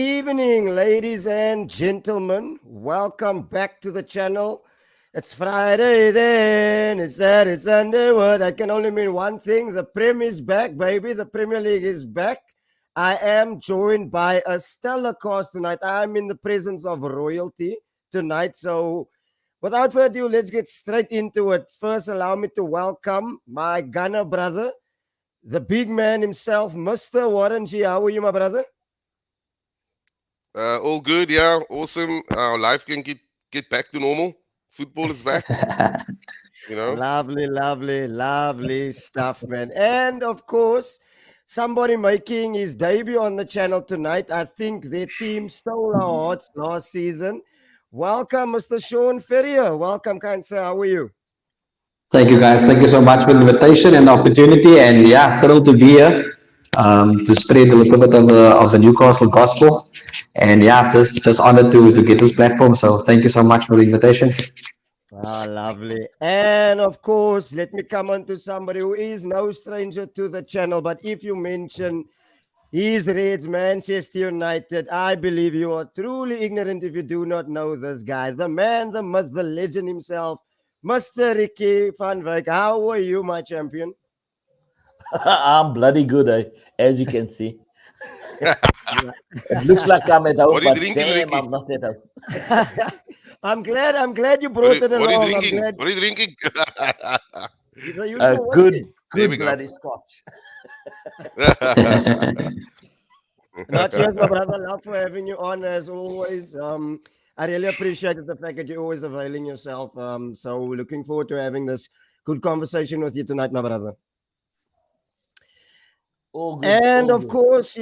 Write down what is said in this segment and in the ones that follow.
evening, ladies and gentlemen. Welcome back to the channel. It's Friday then. It's Saturday, Sunday. Well, that can only mean one thing. The Prem is back, baby. The Premier League is back. I am joined by a stellar cast tonight. I'm in the presence of royalty tonight. So, without further ado, let's get straight into it. First, allow me to welcome my Gunner brother, the big man himself, Mr. Warren G. How are you, my brother? All good, yeah, awesome. Our life can get back to normal. Football is back, you know. Lovely, lovely, lovely stuff, man. And of course, somebody making his debut on the channel tonight. I think their team stole our hearts last season. Welcome, Mr. Sean Ferrier. Welcome, kind sir. How are you? Thank you, guys. Thank you so much for the invitation and the opportunity. And yeah, thrilled to be here to spread a little bit of the Newcastle gospel. And yeah, just honored to get this platform. So thank you so much for the invitation. Ah, lovely. And of course, let me come on to somebody who is no stranger to the channel. But if you mention his Reds Manchester United, I believe you are truly ignorant if you do not know this guy. The man, the myth, the legend himself, Mr. Ricky van Wyk. How are you, my champion? I'm bloody good, as you can see. Yeah. It looks like I'm at home, What are you but drinking, damn, Ricky? I'm not at home. I'm glad you What brought it what are you along. I'm drinking? glad What are you drinking? the Uh, usual good, whiskey. There we good go. bloody scotch. No, cheers, my brother. Love for having you on as always. I really appreciate the fact that you're always availing yourself. So looking forward to having this good conversation with you tonight, my brother. All good, And all of good. course,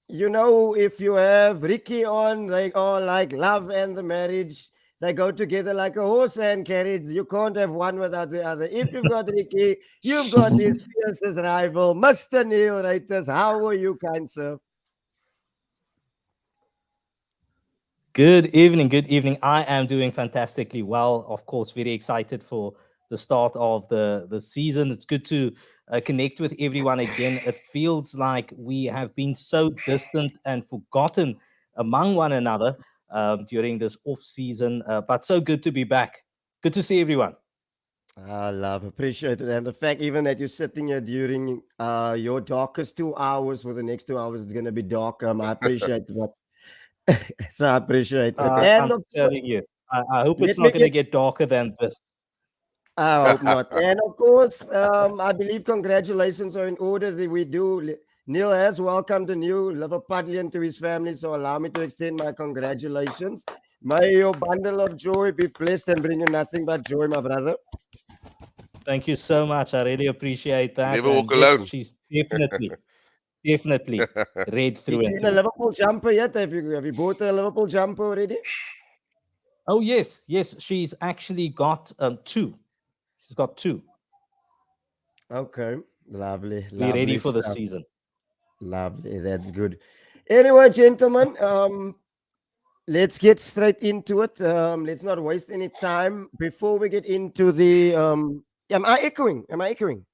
you know, if you have Ricky on, they are like love and the marriage. They go together like a horse and carriage. You can't have one without the other. If you've got Ricky, you've got his fiercest rival, Mr. Neil Reiters. How are you, kind sir? Good evening, good evening. I am doing fantastically well. Of course, very excited for the start of the season. It's good to connect with everyone again. It feels like we have been so distant and forgotten among one another during this off season, but so good to be back. Good to see everyone. I love, appreciate it. And the fact even that you're sitting here during your darkest 2 hours for the next 2 hours, it's going to be dark. I appreciate that. So I appreciate it. And I'm of course, telling you, I hope it's let me not going to get, get darker than this. I hope not. And of course, I believe congratulations are in order that we do. Neil has welcomed a new Liverpudlian to his family. So allow me to extend my congratulations. May your bundle of joy be blessed and bring you nothing but joy, my brother. Thank you so much. I really appreciate that. Never walk And yes, alone. she's definitely read through Did you and in a through. Liverpool jumper yet? Have you bought a Liverpool jumper already? Oh yes, yes, she's actually got two. She's got two. Okay. Lovely, Be ready lovely for the stuff. season. Lovely. That's good. Anyway, gentlemen, let's get straight into it. Let's not waste any time before we get into the am I echoing? Am I echoing?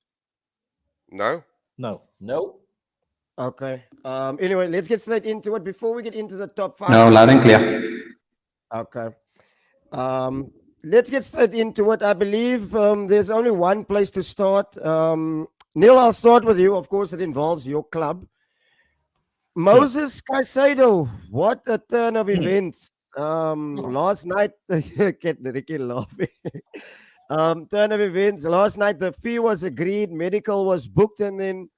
No? No. No. Okay. Anyway, let's get straight into it before we get into the top five. No, I loud and believe clear. okay. Let's get straight into it. I believe there's only one place to start. Neil, I'll start with you. Of course, it involves your club. Sure. Moses Caicedo, what a turn of Hmm. events. Last night, get Ricky laughing. Turn of events. Last night, the fee was agreed, medical was booked, and then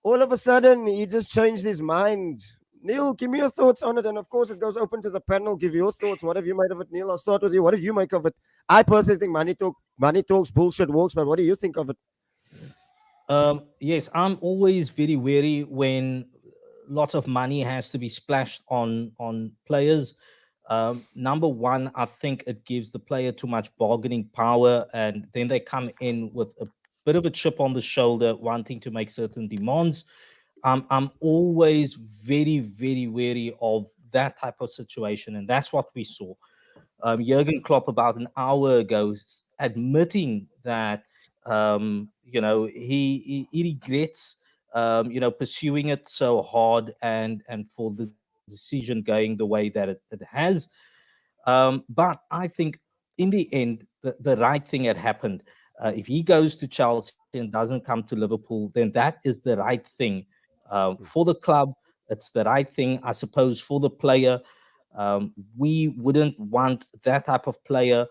all of a sudden, he just changed his mind. Neil, give me your thoughts on it. And of course, it goes open to the panel. Give your thoughts. What have you made of it, Neil? I'll start with you. What did you make of it? I personally think money talks, bullshit walks. But what do you think of it? Yes, I'm always very wary when lots of money has to be splashed on players. Number one, I think it gives the player too much bargaining power, and then they come in with a bit of a chip on the shoulder, wanting to make certain demands. I'm always very, very wary of that type of situation, and that's what we saw. Jurgen Klopp about an hour ago admitting that he regrets pursuing it so hard and for the decision going the way that it has. But I think in the end, the right thing had happened. If he goes to Chelsea and doesn't come to Liverpool, then that is the right thing for the club. It's the right thing, I suppose, for the player. We wouldn't want that type of player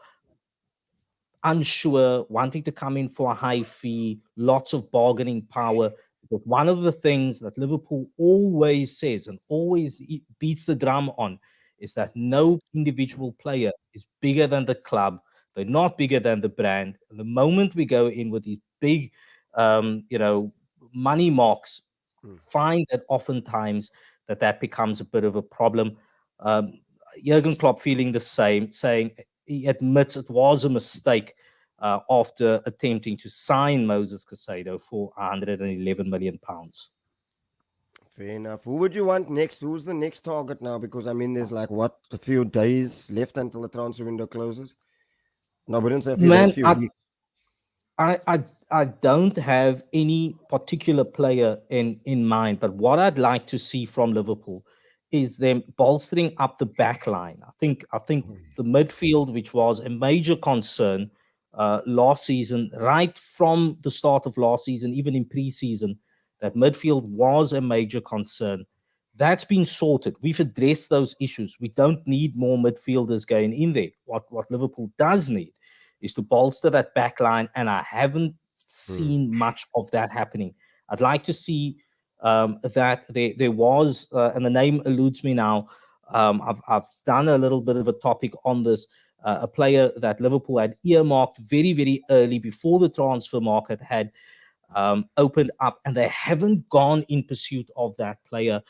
unsure, wanting to come in for a high fee, lots of bargaining power. But one of the things that Liverpool always says and always beats the drum on is that no individual player is bigger than the club. They're not bigger than the brand. And the moment we go in with these big, money marks, find that oftentimes that becomes a bit of a problem. Jurgen Klopp feeling the same, saying he admits it was a mistake after attempting to sign Moses Caicedo for 111 million pounds. Fair enough. Who would you want next? Who's the next target now? Because I mean, there's like what, a few days left until the transfer window closes. No, we didn't say a few days, few weeks. I don't have any particular player in mind, but what I'd like to see from Liverpool is them bolstering up the back line. I think the midfield, which was a major concern last season, right from the start of last season, even in pre-season, that midfield was a major concern. That's been sorted. We've addressed those issues. We don't need more midfielders going in there. What Liverpool does need is to bolster that back line, and I haven't seen much of that happening. I'd like to see that there was, and the name eludes me now. I've done a little bit of a topic on this. A player that Liverpool had earmarked very, very early before the transfer market had opened up, and they haven't gone in pursuit of that player.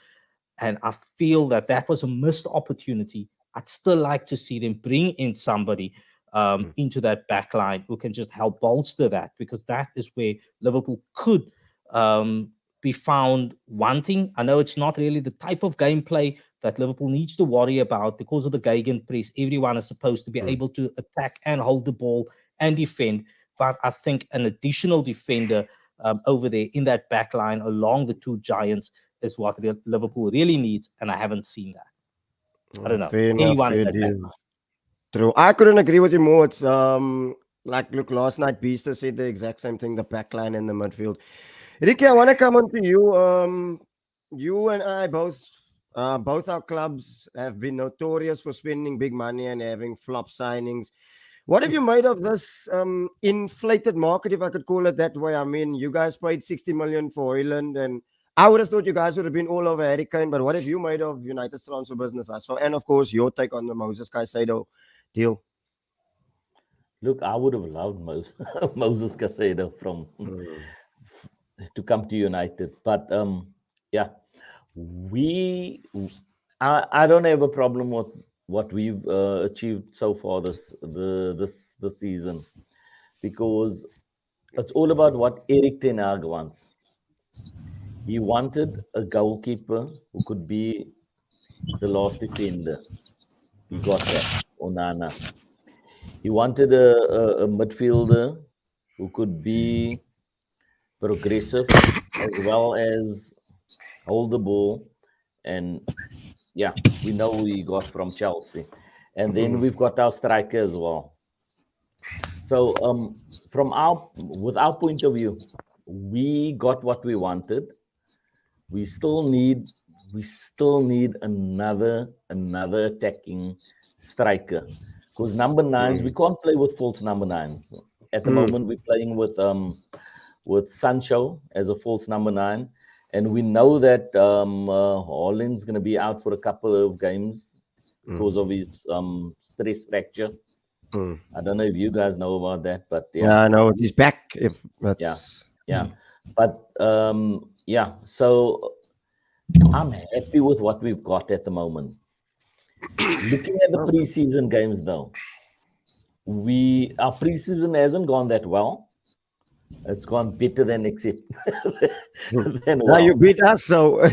And I feel that was a missed opportunity. I'd still like to see them bring in somebody into that back line who can just help bolster that, because that is where Liverpool could be found wanting. I know it's not really the type of gameplay that Liverpool needs to worry about because of the gegenpress. Everyone is supposed to be able to attack and hold the ball and defend. But I think an additional defender over there in that back line along the two giants is what Liverpool really needs, and I haven't seen that. I don't know. Fair enough, Anyone fair in that back deal. line. True. I couldn't agree with you more. It's like, look, last night Beaster said the exact same thing, the back line and the midfield. Ricky, I want to come on to you. You and I both our clubs have been notorious for spending big money and having flop signings. What have you made of this inflated market, if I could call it that way? I mean, you guys paid 60 million for Hoyland, and I would have thought you guys would have been all over Harry Kane, but what have you made of United's transfer business as well? And of course, your take on the Moses Caicedo deal. Look, I would have loved Moses Caicedo to come to United, but yeah, I don't have a problem with what we've achieved so far this season, because it's all about what Erik ten Hag wants. He wanted a goalkeeper who could be the last defender. He got that, Onana. He wanted a midfielder who could be progressive as well as hold the ball. And yeah, we know who he got from Chelsea. And then we've got our striker as well. So with our point of view, we got what we wanted. We still need another attacking striker, because number nines, we can't play with false number nines. At the moment, we're playing with Sancho as a false number 9, and we know that Holland's going to be out for a couple of games because of his stress fracture. I don't know if you guys know about that, but yeah, I know he's back. Yeah. But yeah, so I'm happy with what we've got at the moment. Looking at the preseason games, though, our preseason hasn't gone that well. It's gone better than Now you beat us, so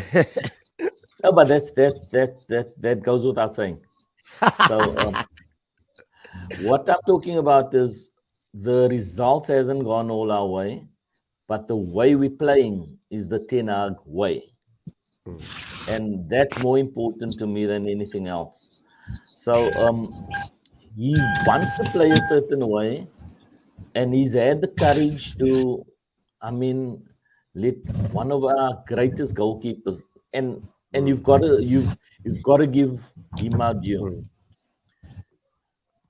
no, but that goes without saying. So what I'm talking about is the results hasn't gone all our way, but the way we're playing is the Ten Hag way. and that's more important to me than anything else. So he wants to play a certain way, and he's had the courage to, I mean, let one of our greatest goalkeepers, and you've got to give him our due.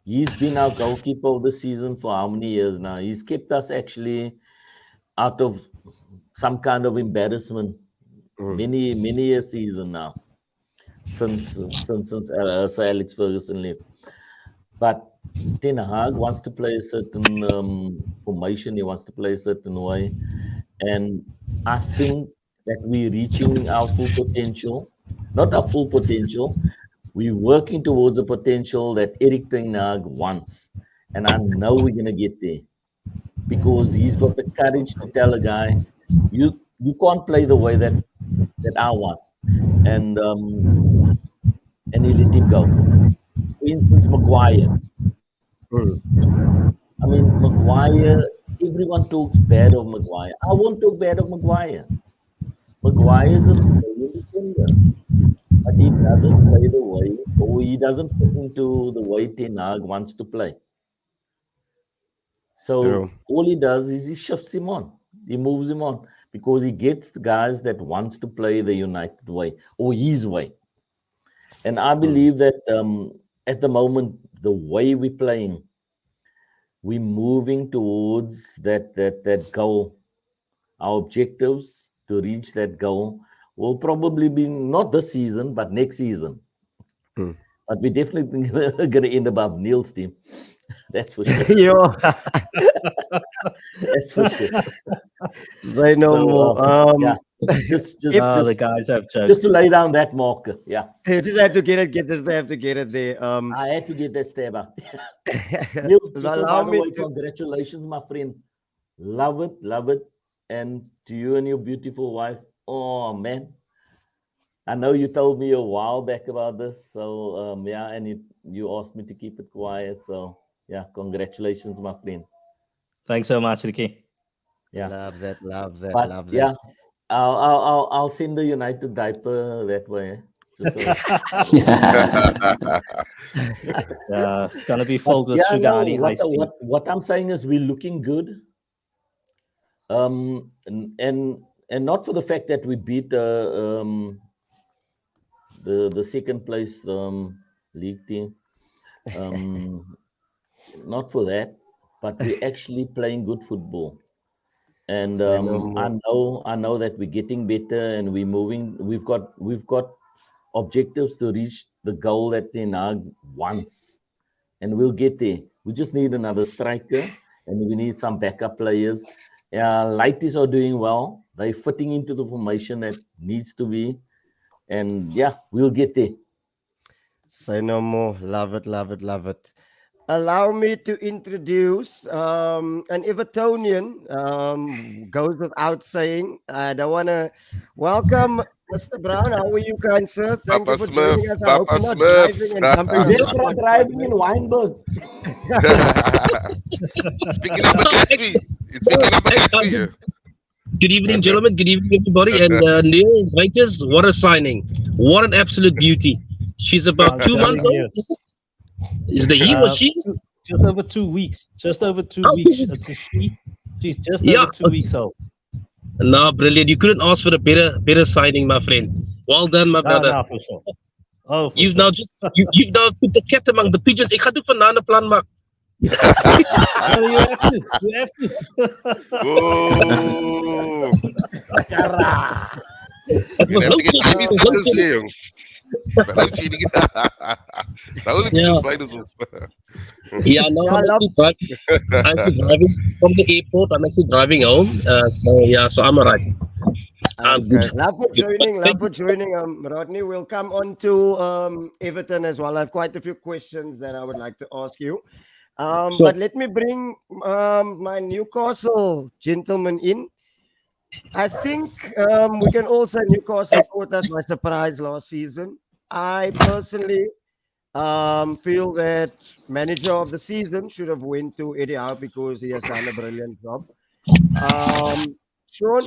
He's been our goalkeeper of the season for how many years now? He's kept us actually out of some kind of embarrassment many a season now, since Sir Alex Ferguson left. But Ten Hag wants to play a certain formation. He wants to play a certain way, and I think that we're reaching our full potential. Not our full potential. We're working towards a potential that Eric Ten Hag wants, and I know we're gonna get there because he's got the courage to tell a guy, you can't play the way that I want, and he let him go. For instance, Maguire. I mean, Maguire. Everyone talks bad of Maguire. I won't talk bad of Maguire. Maguire is a brilliant defender, but he doesn't play the way, or he doesn't fit into the way Ten Hag wants to play. So True. all he does is he shifts him on. He moves him on because he gets the guys that wants to play the United way or his way. And I believe that at the moment, the way we're playing, we're moving towards that goal. Our objectives to reach that goal will probably be not this season, but next season. But we're definitely going to end above Neil's team. That's for sure. Yo, That's for sure. say no So, more. yeah, just the guys have just jokes. to lay down that marker. Yeah, You just have to get it. Just have to get it there. I had to get that stab out. Neil, just Allow by the me way, to. congratulations, my friend. Love it. And to you and your beautiful wife. Oh man, I know you told me a while back about this. So yeah, and you asked me to keep it quiet. So yeah, congratulations, my friend. Thanks so much, Ricky. Yeah, Love that. Love that. but Love that. yeah, I'll send the United diaper that way. Just so. It's gonna be filled with Yeah, sugar no, honey iced tea. what I'm saying is we're looking good. And not for the fact that we beat the second place league team. Not for that, but we're actually playing good football. And Say no more. I know that we're getting better and we're moving. We've got objectives to reach the goal that Ten Hag wants, and we'll get there. We just need another striker, and we need some backup players. Lighties are doing well. They're fitting into the formation that needs to be, and yeah, we'll get there. Say no more. Love it. Love it. Love it. Allow me to introduce an Evertonian. Goes without saying. I don't want to welcome Mr. Brown. How are you, kind sir? Thank you Papa for Smith, joining us. I hope Papa you're not Smith. driving and jumping Is on the Ezra podcast, driving mate. in Weinberg? Speaking up against me. He's speaking up against me. Yeah. Good evening, gentlemen. Good evening, everybody. And Neil Waiters, what a signing. What an absolute beauty. She's about I'm 2 months telling old. you. Is the he or she? Just over 2 weeks. Just over 2 Oh, 2 weeks. weeks. It's a she. She's just Yeah. over 2 weeks old. No, brilliant. You couldn't ask for a better signing, my friend. Well done, my brother. No, for sure. Oh, for You've sure. now you've now put the cat among the pigeons. Ik ga doen vanaand 'n plan maak. No, you have to. You have to. Whoa. Dit You was have to get nou babysitters here, jong. Nou cheating. Nou die Ja. spiders op. Yeah, no, Yeah, I I'm love- actually driving from the airport. I'm actually driving home. So I'm alright. Okay. Love for joining. Love for joining. Rodney, we'll come on to Everton as well. I have quite a few questions that I would like to ask you. Sure. But let me bring my Newcastle gentleman in. I think we can also Newcastle caught us by surprise last season. I personally feel that manager of the season should have went to Eddie Howe because he has done a brilliant job. Sean,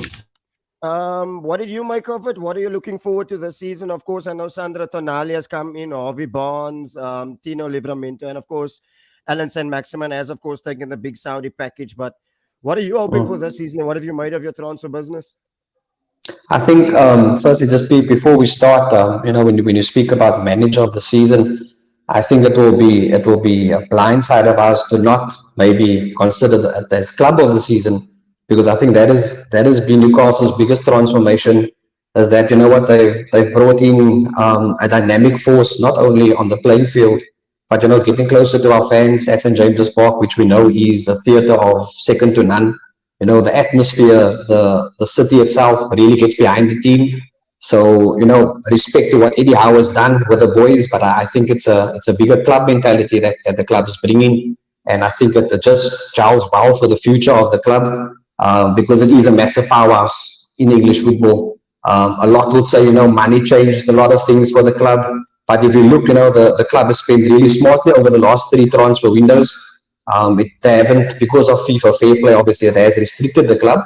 What did you make of it? What are you looking forward to this season? Of course, I know Sandra Tonali has come in, Harvey Barnes, Tino Livramento, and of course, Alan St. Maximin has, of course, taken the big Saudi package. But what are you hoping for this season? What have you made of your transfer business? I think firstly, just before we start, when you speak about manager of the season, I think it will be a blind side of us to not maybe consider that as club of the season, because I think that has been Newcastle's biggest transformation. Is that, what they've brought in a dynamic force not only on the playing field, but getting closer to our fans at St James's Park, which we know is a theatre of second to none. The atmosphere, the city itself really gets behind the team. So, respect to what Eddie Howe has done with the boys, but I think it's a bigger club mentality that the club is bringing, and I think it just gels well for the future of the club, because it is a massive powerhouse in English football. A lot would say, money changed a lot of things for the club, but if you look, the club has spent really smartly over the last three transfer windows. They haven't, because of FIFA fair play, obviously, it has restricted the club,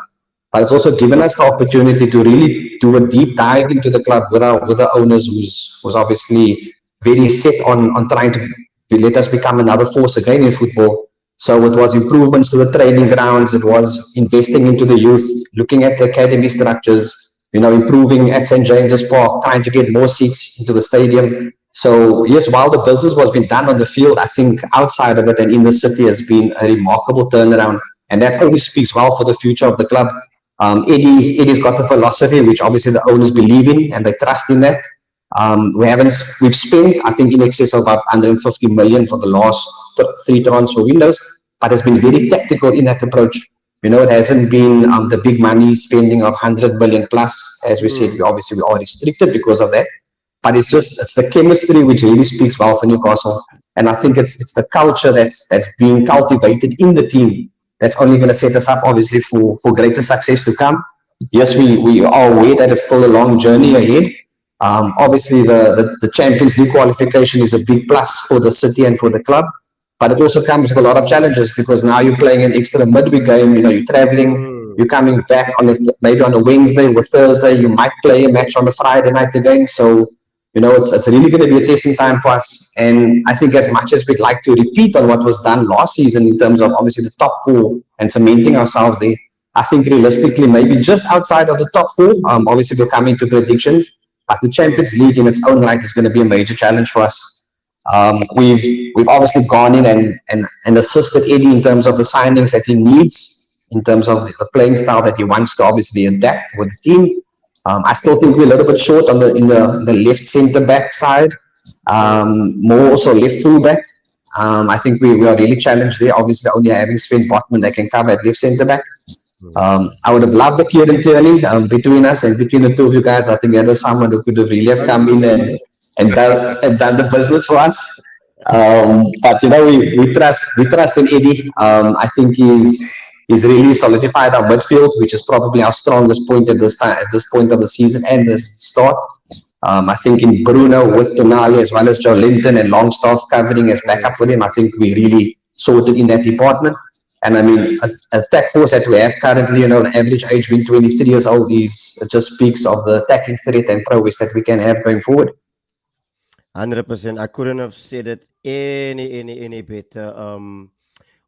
but it's also given us the opportunity to really do a deep dive into the club with our owners, who's obviously very set on trying to let us become another force again in football. So it was improvements to the training grounds, it was investing into the youth, looking at the academy structures, improving at St James's Park, trying to get more seats into the stadium. So yes, while the business was being done on the field, I think outside of it and in the city has been a remarkable turnaround, and that only speaks well for the future of the club. Eddie's got the philosophy, which obviously the owners believe in, and they trust in that. We've spent, I think, in excess of about 150 million for the last three transfer windows, but it's been very tactical in that approach. It hasn't been the big money spending of 100 million plus. As we said, we are restricted because of that. But it's the chemistry which really speaks well for Newcastle, and I think it's the culture that's being cultivated in the team that's only going to set us up, obviously, for greater success to come. Yes, we are aware that it's still a long journey ahead. Obviously, the Champions League qualification is a big plus for the city and for the club, but it also comes with a lot of challenges, because now you're playing an extra midweek game. You're traveling, you're coming back maybe on a Wednesday or Thursday. You might play a match on a Friday night again. So, it's really going to be a testing time for us. And I think as much as we'd like to repeat on what was done last season in terms of obviously the top four and cementing ourselves there, I think realistically, maybe just outside of the top four, obviously we'll come into predictions, but the Champions League in its own right is going to be a major challenge for us. We've obviously gone in and assisted Eddie in terms of the signings that he needs, in terms of the playing style that he wants to obviously adapt with the team. I still think we're a little bit short in the left centre back side, more also left full back. I think we are really challenged there. Obviously, only having Sven Botman that can cover at left centre back. I would have loved the Kieran Tierney between us and between the two of you guys. I think that was someone who could have really have come in and done the business for us. But we trust in Eddie. I think he's really solidified our midfield, which is probably our strongest point at this point of the season and the start. I think in Bruno with Tonali as well as Joe Linton and Longstaff covering as backup for him, I think we really sorted in that department. And I mean, a attack force that we have currently, the average age being 23 years old, it just speaks of the attacking threat and prowess that we can have going forward. 100%. I couldn't have said it any better.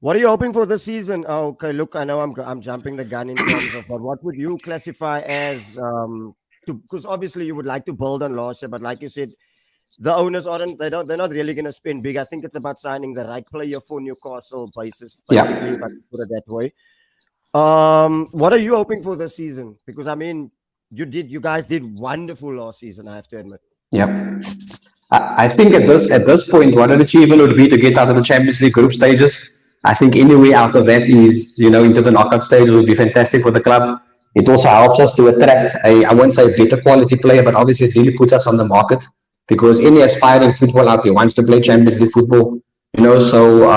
What are you hoping for this season? Okay, look, I know I'm jumping the gun in terms of, but what would you classify as? Because obviously you would like to build on last year, but like you said, the owners they're not really going to spend big. I think it's about signing the right player for Newcastle basis, basically, if I can put it that way. What are you hoping for this season? Because I mean, you guys did wonderful last season, I have to admit. Yeah. I think at this point, what an achievement would be to get out of the Champions League group stages. I think any way out of that is, into the knockout stages would be fantastic for the club. It also helps us to attract I won't say better quality player, but obviously it really puts us on the market, because any aspiring football out there wants to play Champions League football. So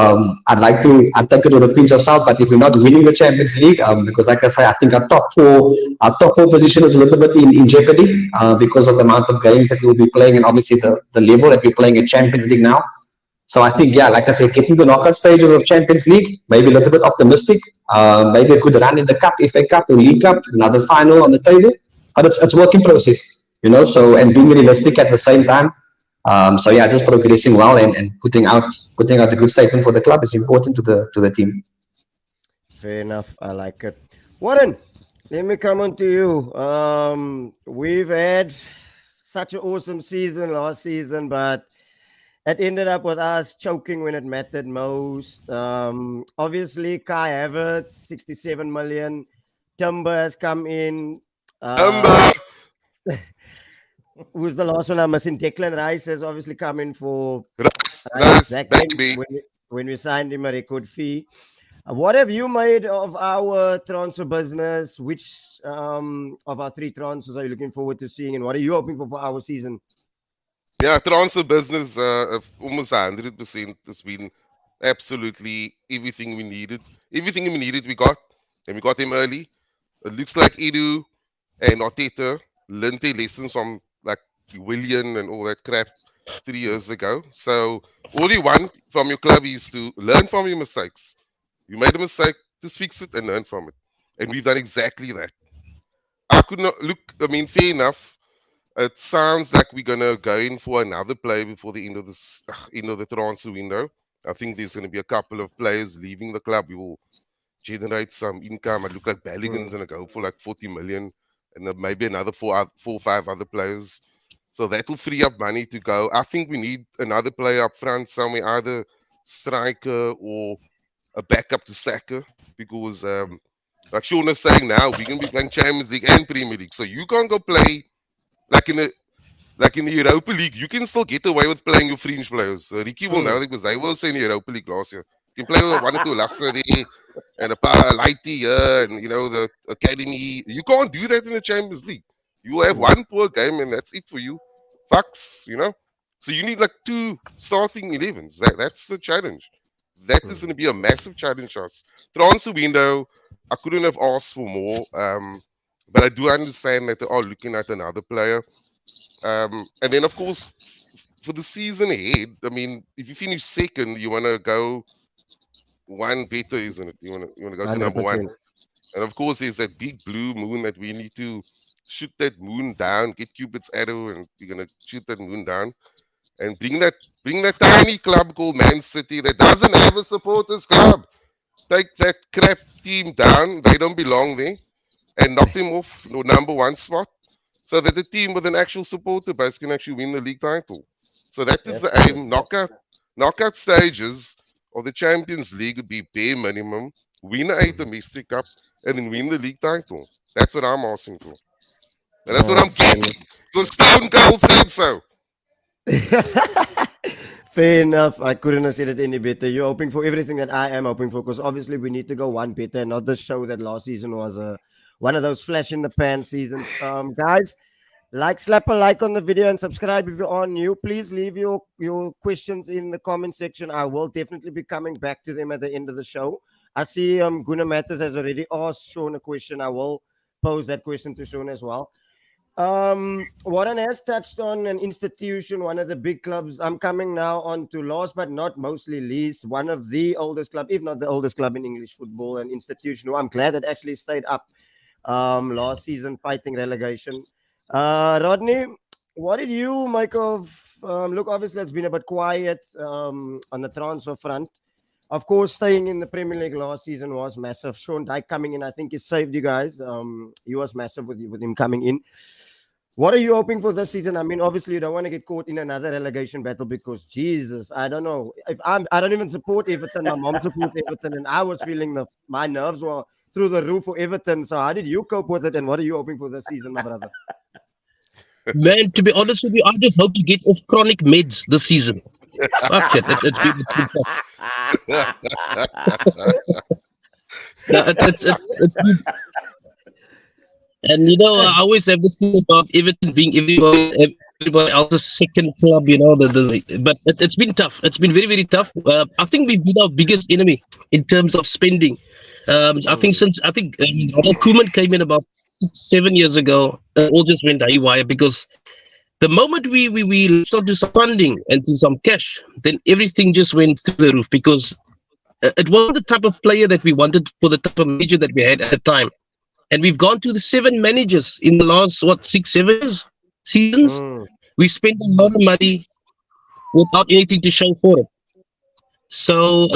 I'd take it with a pinch of salt, but if we're not winning the Champions League, because like I say, I think our top four position is a little bit in jeopardy because of the amount of games that we'll be playing, and obviously the level that we're playing at Champions League now. So I think, yeah, like I said, getting the knockout stages of Champions League, maybe a little bit optimistic, maybe a good run in the Cup, FA Cup, or League Cup, another final on the table. But it's work in process, you know. So, and being realistic at the same time. So yeah, just progressing well and putting out a good statement for the club is important to the team. Fair enough. I like it. Warren, let me come on to you. We've had such an awesome season last season, but it ended up with us choking when it mattered most. Obviously, Kai Havertz, 67 million. Timber has come in. Umber. Who's the last one I'm missing? Declan Rice has obviously come in for Rice, back then baby. when we signed him a record fee. What have you made of our transfer business? Which of our three transfers are you looking forward to seeing, and what are you hoping for our season? Yeah, transfer business of almost 100% has been absolutely everything we needed. Everything we needed, we got, and we got him early. It looks like Edu and Arteta learned their lessons from like William and all that crap 3 years ago. So all you want from your club is to learn from your mistakes. You made a mistake, just fix it and learn from it. And we've done exactly that. I could not look, I mean, fair enough. It sounds like we're gonna go in for another player before the end of the transfer window. I think there's gonna be a couple of players leaving the club. We will generate some income. It look like Balogun's gonna go for like 40 million, and then maybe another four or five other players. So that will free up money to go. I think we need another player up front somewhere, either striker or a backup to Saka, because like Sean is saying now, we're gonna be playing Champions League and Premier League, so you can't go play like in the Europa League. You can still get away with playing your fringe players. Ricky will know that because they were in the Europa League last year. You can play with one or two Lassa there and a Lighty here and the academy. You can't do that in the Champions League. You will have one poor game and that's it for you. Fucks, So you need like two starting 11s. That's the challenge. That is going to be a massive challenge for us. Transfer window, I couldn't have asked for more. But I do understand that they are looking at another player. And then, of course, for the season ahead, I mean, if you finish second, you want to go one better, isn't it? You want to go to number 1. 100%. And of course, there's that big blue moon that we need to shoot that moon down, get Cupid's arrow, and you're going to shoot that moon down. And bring that tiny club called Man City that doesn't have a supporters club. Take that crap team down. They don't belong there. And knock them off the number 1 spot, so that the team with an actual supporter base can actually win the league title. So that is the aim. Knockout stages of the Champions League would be bare minimum. Win a domestic cup and then win the league title. That's what I'm asking for. And that's what I'm getting. Because Stone Cold said so. Fair enough. I couldn't have said it any better. You're hoping for everything that I am hoping for, because obviously we need to go one better, and not just show that last season was one of those flash in the pan seasons. Guys, slap a like on the video and subscribe if you're new. Please leave your questions in the comment section. I will definitely be coming back to them at the end of the show. I see Gunnar Matters has already asked Sean a question. I will pose that question to Sean as well. Warren has touched on an institution, one of the big clubs. I'm coming now on to last but not mostly least, one of the oldest club, if not the oldest club in English football, an institution who I'm glad it actually stayed up last season fighting relegation. Rodney, what did you make of look, obviously it's been a bit quiet on the transfer front. Of course, staying in the Premier League last season was massive. Sean Dyke coming in, I think he saved you guys. He was massive with him coming in. What are you hoping for this season? I mean, obviously you don't want to get caught in another relegation battle, because Jesus, I don't know. I don't even support Everton. My mom supports Everton, and I was feeling my nerves were through the roof for Everton. So how did you cope with it, and what are you hoping for this season, my brother? Man, to be honest with you, I just hope to get off chronic meds this season. Fuck it. It's been tough. No, it's been. And I always have this thing about Everton being everybody else's second club, but it's been tough. It's been very, very tough. I think we've been our biggest enemy in terms of spending. I think Ronald Koeman came in about 7 years ago, all just went haywire because The moment we started some funding and to some cash, then everything just went through the roof because it wasn't the type of player that we wanted for the type of manager that we had at the time. And we've gone to the 7 managers in the last, 6, 7 seasons. Mm. We spent a lot of money without anything to show for it. So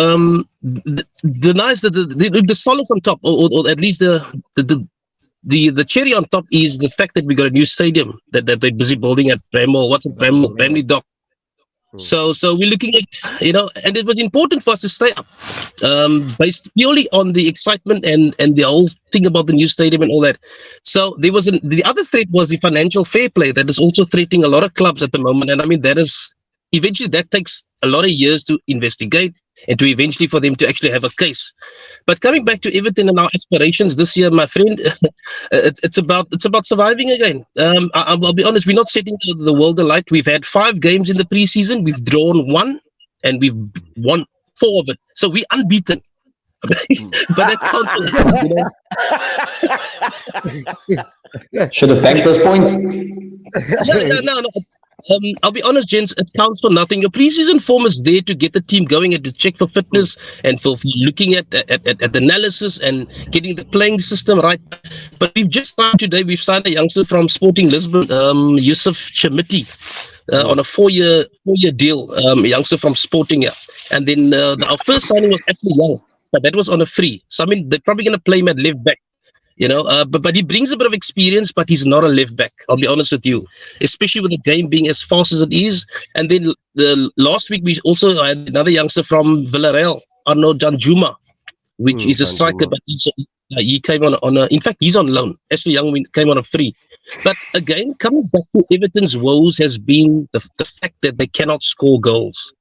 the nice, the solace on top, or at least the cherry on top is the fact that we got a new stadium that they're busy building at Bramley Dock. So we're looking at, and it was important for us to stay up, based purely on the excitement and the whole thing about the new stadium and all that. So there was the other threat was the financial fair play that is also threatening a lot of clubs at the moment. And I mean, that takes a lot of years to investigate and to eventually for them to actually have a case. But coming back to Everton and our aspirations this year, my friend, it's about surviving again. I'll be honest, we're not setting the world alight. We've had 5 games in the preseason. We've drawn 1 and we've won 4 of it. So we're unbeaten. But that counts. Should have banked those points. No. I'll be honest, gents, it counts for nothing. Your preseason form is there to get the team going and to check for fitness and for looking at analysis and getting the playing system right. But we've just signed today, we've signed a youngster from Sporting Lisbon, Yusuf Chamiti, on a 4-year deal, a youngster from Sporting. Yeah. And then our first signing was actually young, but that was on a free. So, I mean, they're probably going to play him at left back. But he brings a bit of experience, but he's not a left back. I'll be honest with you, especially with the game being as fast as it is. And then the last week we also had another youngster from Villarreal, Arno Janjuma, which is a striker, but he came on a. In fact, he's on loan. Ashley Young came on a free. But again, coming back to Everton's woes has been the fact that they cannot score goals.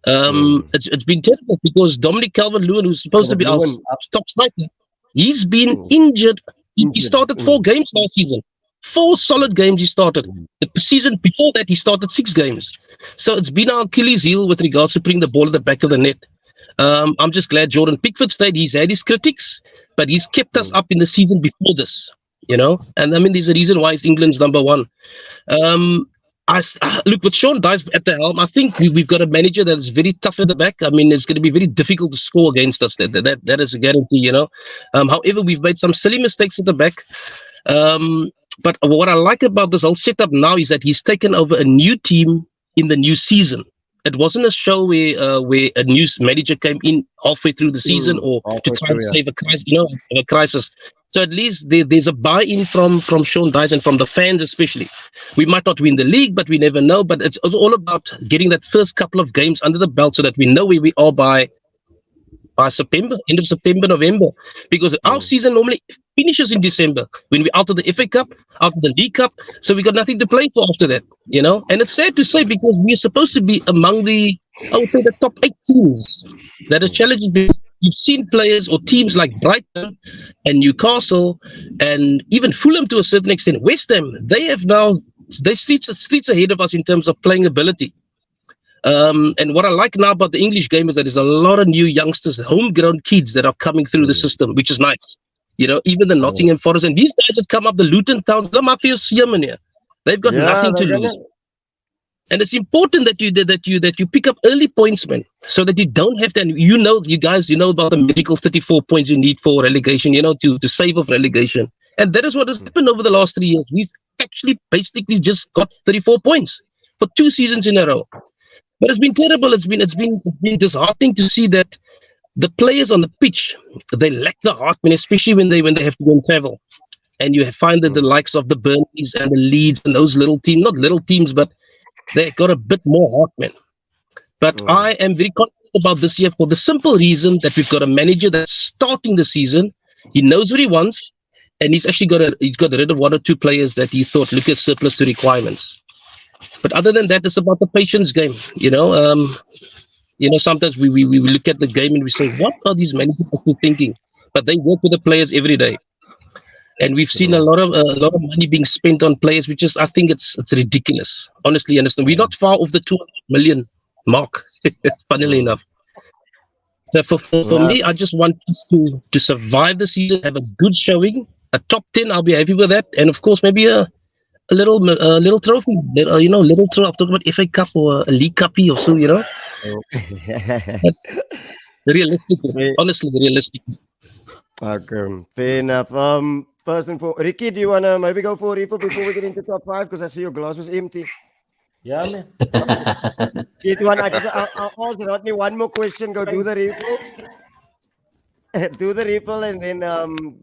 It's been terrible because Dominic Calvert-Lewin, who's supposed to be our top striker, he's been injured. He started 4 games last season. 4 solid games he started. The season before that, he started 6 games. So it's been our Achilles heel with regards to putting the ball at the back of the net. I'm just glad Jordan Pickford stayed. He's had his critics, but he's kept us up in the season before this, And I mean, there's a reason why it's England's number 1. Look, with Sean Dyche at the helm, I think we've got a manager that is very tough at the back. I mean, it's going to be very difficult to score against us. That is a guarantee, However, we've made some silly mistakes at the back. But what I like about this whole setup now is that he's taken over a new team in the new season. It wasn't a show where a new manager came in halfway through the season or to try and save a crisis. So at least there's a buy-in from Sean Dyche and from the fans especially. We might not win the league, but we never know. But it's all about getting that first couple of games under the belt so that we know where we are by September, end of September, November. Because our season normally finishes in December when we're out of the FA Cup, out of the League Cup. So we got nothing to play for after that, And it's sad to say because we're supposed to be among the top 8 teams that are challenging. You've seen players or teams like Brighton and Newcastle and even Fulham to a certain extent, West Ham, they're streets ahead of us in terms of playing ability. And what I like now about the English game is that there's a lot of new youngsters, homegrown kids that are coming through the system, which is nice. Even the Nottingham Forest and these guys that come up, the Luton Towns, the Mafia Sierman here, they've got nothing to lose. And it's important that you pick up early points, man, so that you don't have to. And you guys about the magical 34 points you need for relegation, to save off relegation. And that is what has happened over the last 3 years. We've actually basically just got 34 points for 2 seasons in a row. But it's been terrible. It's been disheartening to see that the players on the pitch, they lack the heart, man, especially when they have to go and travel. And you find that the likes of the Burnleys and the Leeds and those little teams, not little teams, but they got a bit more heart, man. But I am very confident about this year for the simple reason that we've got a manager that's starting the season. He knows what he wants, and he's actually got rid of 1 or 2 players that he thought look at surplus to requirements. But other than that, it's about the patience game. Sometimes we look at the game and we say, what are these managers thinking? But they work with the players every day. And we've seen a lot of money being spent on players, which is, I think it's ridiculous, honestly. And we're not far off the 200 million mark, funnily enough. So for me, I just want us to survive the season, have a good showing, a top 10. I'll be happy with that, and of course maybe a little trophy. Little trophy. I'm talking about FA Cup or a League Cuppy or so. That's realistic. Fair- Honestly, realistic. Okay, fair enough. First and foremost, Ricky, do you wanna maybe go for a refill before we get into top five? Because I see your glass was empty. Yeah, man. Get one. I'll ask Rodney one more question. Go do the refill. Do the refill, and then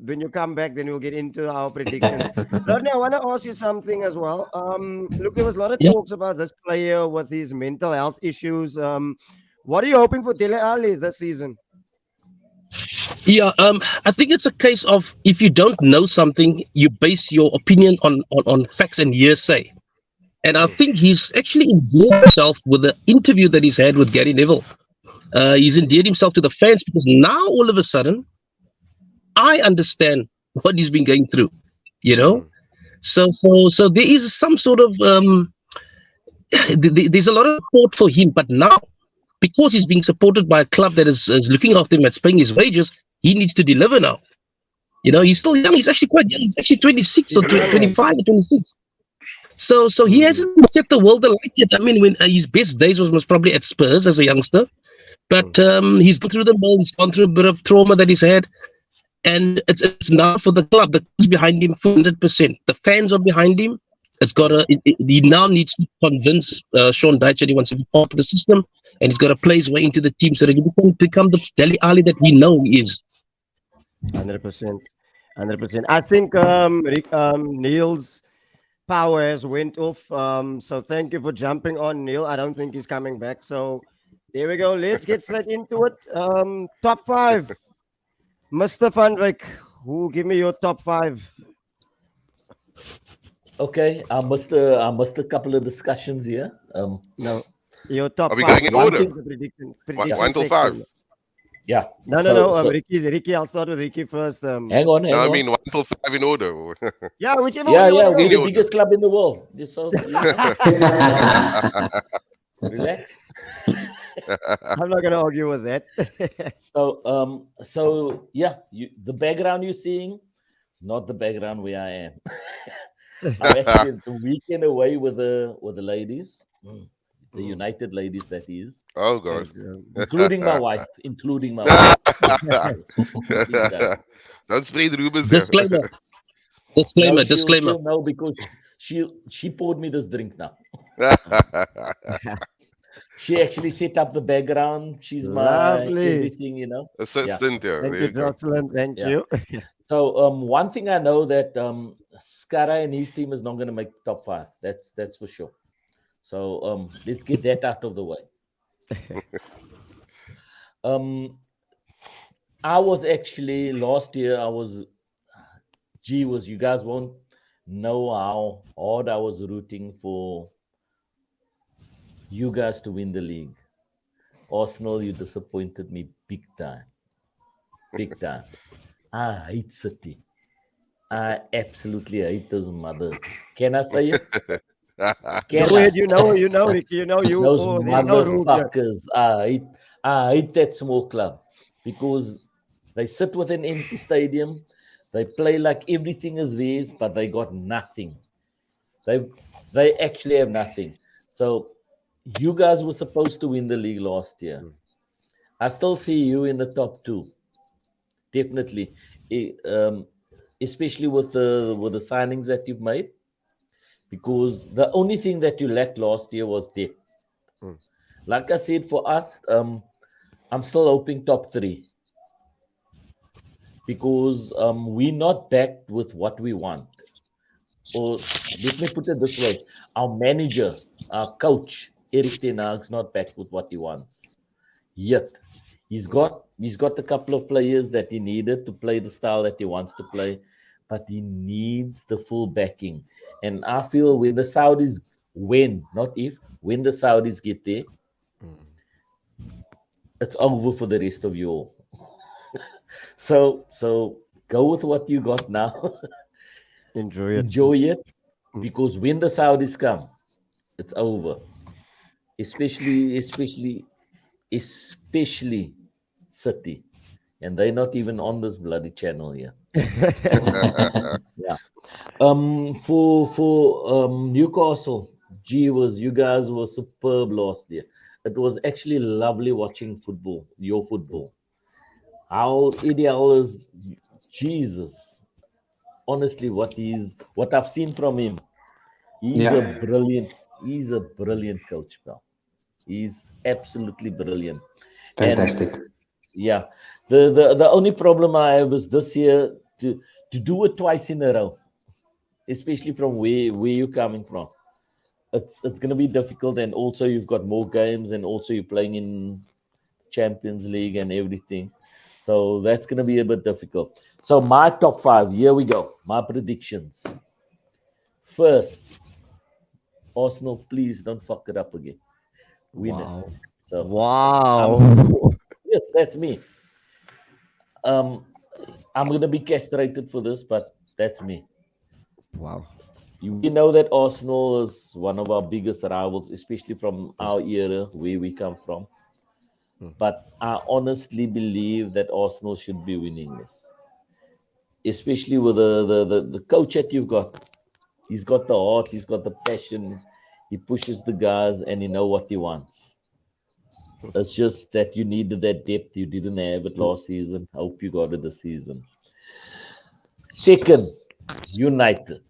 when you come back, then we'll get into our predictions. Rodney, I want to ask you something as well. Look, there was a lot of Yeah. talks about this player with his mental health issues. What are you hoping for Dele Alli this season? Yeah, I think it's a case of if you don't know something, you base your opinion on facts and hearsay. And I think he's actually endeared himself with the interview that he's had with Gary Neville. He's endeared himself to the fans because now all of a sudden, I understand what he's been going through. So there is some sort of there's a lot of support for him, but now because he's being supported by a club that is looking after him, that's paying his wages, he needs to deliver now. He's still young. He's actually quite young. He's actually 26 or 25 or 26. So he hasn't set the world alight yet. I mean, when his best days was probably at Spurs as a youngster, but he's gone through the mill. He's gone through a bit of trauma that he's had, and it's now for the club. The club's behind him 100%. The fans are behind him. He now needs to convince Sean Dyche that he wants to be part of the system, and he's got to play his way into the team so that he can become the Dele Alli that we know he is. 100%. I think Neil's power has went off. So thank you for jumping on, Neil. I don't think he's coming back. So there we go. Let's get straight into it. Top five. Mr. Van Wyk, who give me your top five? Okay, I missed a couple of discussions here. No. Your top Are we five. going in One order? thing, the prediction One till five. section. Yeah. No. Ricky, I'll start with Ricky first. Hang on. No, I mean 1 till 5 in order. Yeah, whichever Yeah, one you want we're to the go. biggest club in the world. So relax. I'm not going to argue with that. So yeah, the background you're seeing is not the background where I am. I'm actually the weekend away with the ladies, the United ladies, that is, Oh god. including my wife. Don't spread rumors here. Disclaimer. No, she'll know because she poured me this drink now. She actually set up the background. She's my Lovely. everything, Assistant here. Thank There you, you go. Jocelyn. Thank Yeah. you. So one thing I know that Skara and his team is not going to make top five. That's for sure. So let's get that out of the way. I was actually last year. You guys won't know how hard I was rooting for you guys to win the league. Arsenal, you disappointed me big time. Big time. I hate City. I absolutely hate those mothers. Can I say it? Can Go I? ahead. You know, Ricky. You know, you. Those Oh, there's no rule here. motherfuckers. I hate that small club because they sit with an empty stadium. They play like everything is theirs, but they got nothing. They actually have nothing. So you guys were supposed to win the league last year. I still see you in the top two. Definitely. Especially with the signings that you've made. Because the only thing that you lacked last year was depth. Like I said, for us, I'm still hoping top three. Because we're not backed with what we want. Or let me put it this way. Our manager, our coach, Erik ten Hag's not backed with what he wants. Yet. He's got a couple of players that he needed to play the style that he wants to play. But he needs the full backing. And I feel when the Saudis when the Saudis get there, it's over for the rest of you all. So go with what you got now. Enjoy it. Because when the Saudis come, it's over. Especially City. And they're not even on this bloody channel here. Yeah. For Newcastle, gee was you guys were superb last year. It was actually lovely watching football, your football. How ideal is Jesus? Honestly, what I've seen from him, he's a Yeah, brilliant, he's a brilliant coach, pal. He's absolutely brilliant. And fantastic. yeah, the only problem I have is this year to do it twice in a row, especially from where you're coming from. It's going to be difficult, and also you've got more games, and also you're playing in Champions League and everything, so that's going to be a bit difficult. So my top five, here we go, my predictions. First, Arsenal, please don't fuck it up again, win it. Wow. So Wow. yes, that's me. um I'm going to be castrated for this, but that's me. Wow. We know that Arsenal is one of our biggest rivals, especially from our era where we come from. But I honestly believe that Arsenal should be winning this, especially with the coach that you've got. He's got the heart, he's got the passion, he pushes the guys, and he know what he wants. It's just that you needed that depth. You didn't have it last season. I hope you got it this season. Second, United.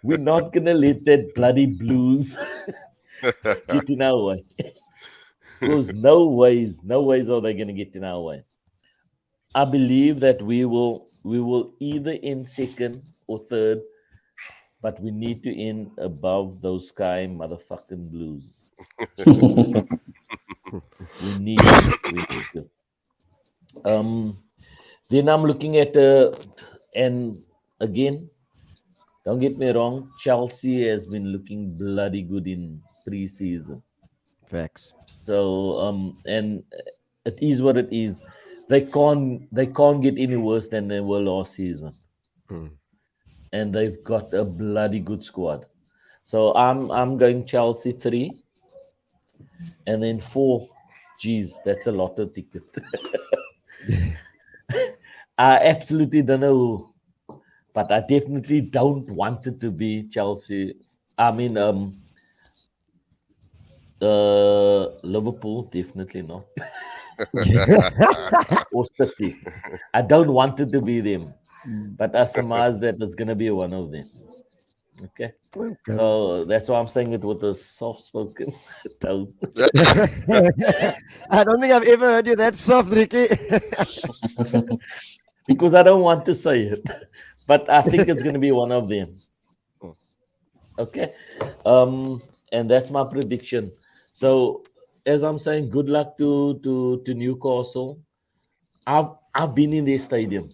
We're not gonna let that bloody Blues get in our way. Because no ways are they gonna get in our way. I believe that we will either end second or third, but we need to end above those sky motherfucking Blues. We need to. We need to. Then I'm looking at and again, don't get me wrong, Chelsea has been looking bloody good in pre-season. Facts. So and it is what it is. They can't get any worse than they were last season. And they've got a bloody good squad. So I'm going Chelsea 3 and then 4. Geez, that's a lot of ticket. I absolutely don't know who, but I definitely don't want it to be Chelsea. I mean, Liverpool, definitely not. Or City. I don't want it to be them, but I surmise that it's going to be one of them. Okay. Okay. So that's why I'm saying it with a soft spoken tone. I don't think I've ever heard you that soft, Ricky. Because I don't want to say it, but I think it's going to be one of them. Okay. And that's my prediction. So as I'm saying, good luck to Newcastle. I've been in their stadium.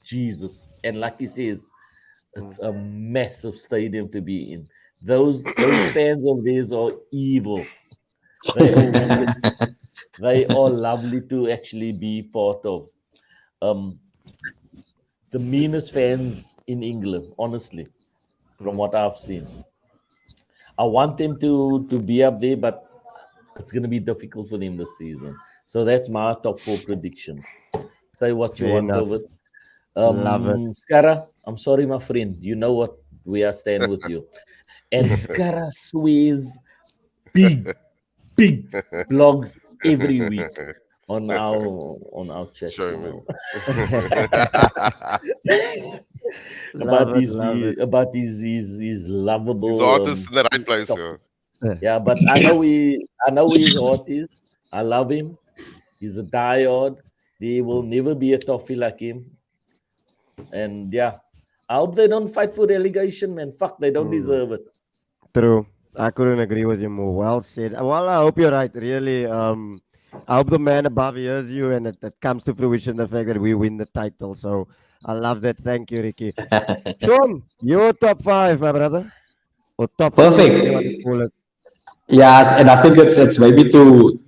Jesus. And like he says, it's a massive stadium to be in. Those fans of theirs are evil. They are wicked. They are lovely to actually be part of. The meanest fans in England, honestly, from what I've seen. I want them to be up there, but it's going to be difficult for them this season. So that's my top 4 prediction. Say what you Fair want enough. of it. Love it. Skara, I'm sorry, my friend. You know what? We are staying with you. And Skara swears big blogs every week on our chat. Show You me. know. Love it, love it. About his lovable He's the artist in the right place. Yeah. topics. Yeah, but I know his heart is. I love him. He's a diehard. There will never be a toffee like him. And yeah, I hope they don't fight for relegation, man. Fuck, they don't deserve it. True. I couldn't agree with you more. Well said. Well, I hope you're right. Really. I hope the man above hears you and it comes to fruition the fact that we win the title. So I love that. Thank you, Ricky. Sean, your top 5, my brother. Or top 4, whatever you want to Perfect. call it. Yeah, and I think it's maybe to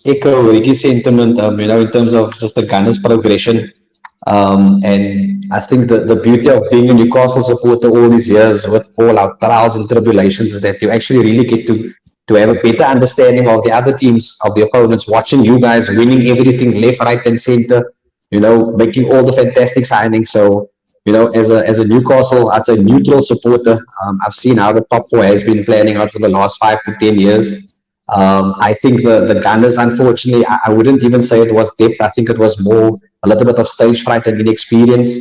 echo Ricky's sentiment, in terms of just the Gunners progression. And I think the beauty of being a Newcastle supporter all these years with all our trials and tribulations is that you actually really get to have a better understanding of the other teams, of the opponents, watching you guys winning everything left, right, and center. making all the fantastic signings. So, as a Newcastle, I'd say neutral supporter, I've seen how the top four has been planning out for the last 5 to 10 years. I think the Gunners, unfortunately, I wouldn't even say it was depth. I think it was more a little bit of stage fright and inexperience.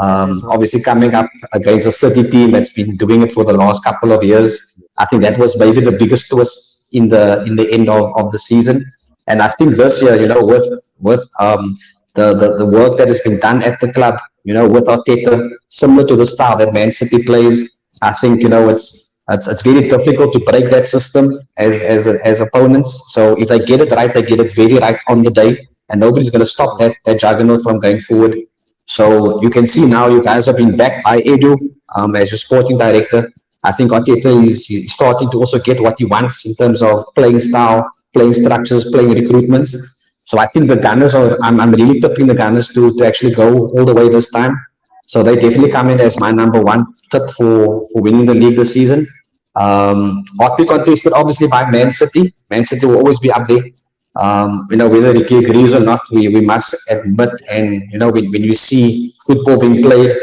That as well. Obviously, coming up against a City team that's been doing it for the last couple of years, I think that was maybe the biggest twist in the end of the season. And I think this year, with the work that has been done at the club, with Arteta, similar to the style that Man City plays, I think it's very difficult to break that system as opponents. So if they get it right, they get it very right on the day, and nobody's going to stop that juggernaut from going forward. So you can see now you guys have been backed by Edu as your sporting director. I think Arteta is starting to also get what he wants in terms of playing style, playing structures, playing recruitments. So I think the Gunners I'm really tipping the Gunners to actually go all the way this time. So they definitely come in as my number one tip for winning the league this season. Hotly contested, obviously, by Man City. Man City will always be up there. Whether Ricky agrees or not, we must admit, and when you see football being played,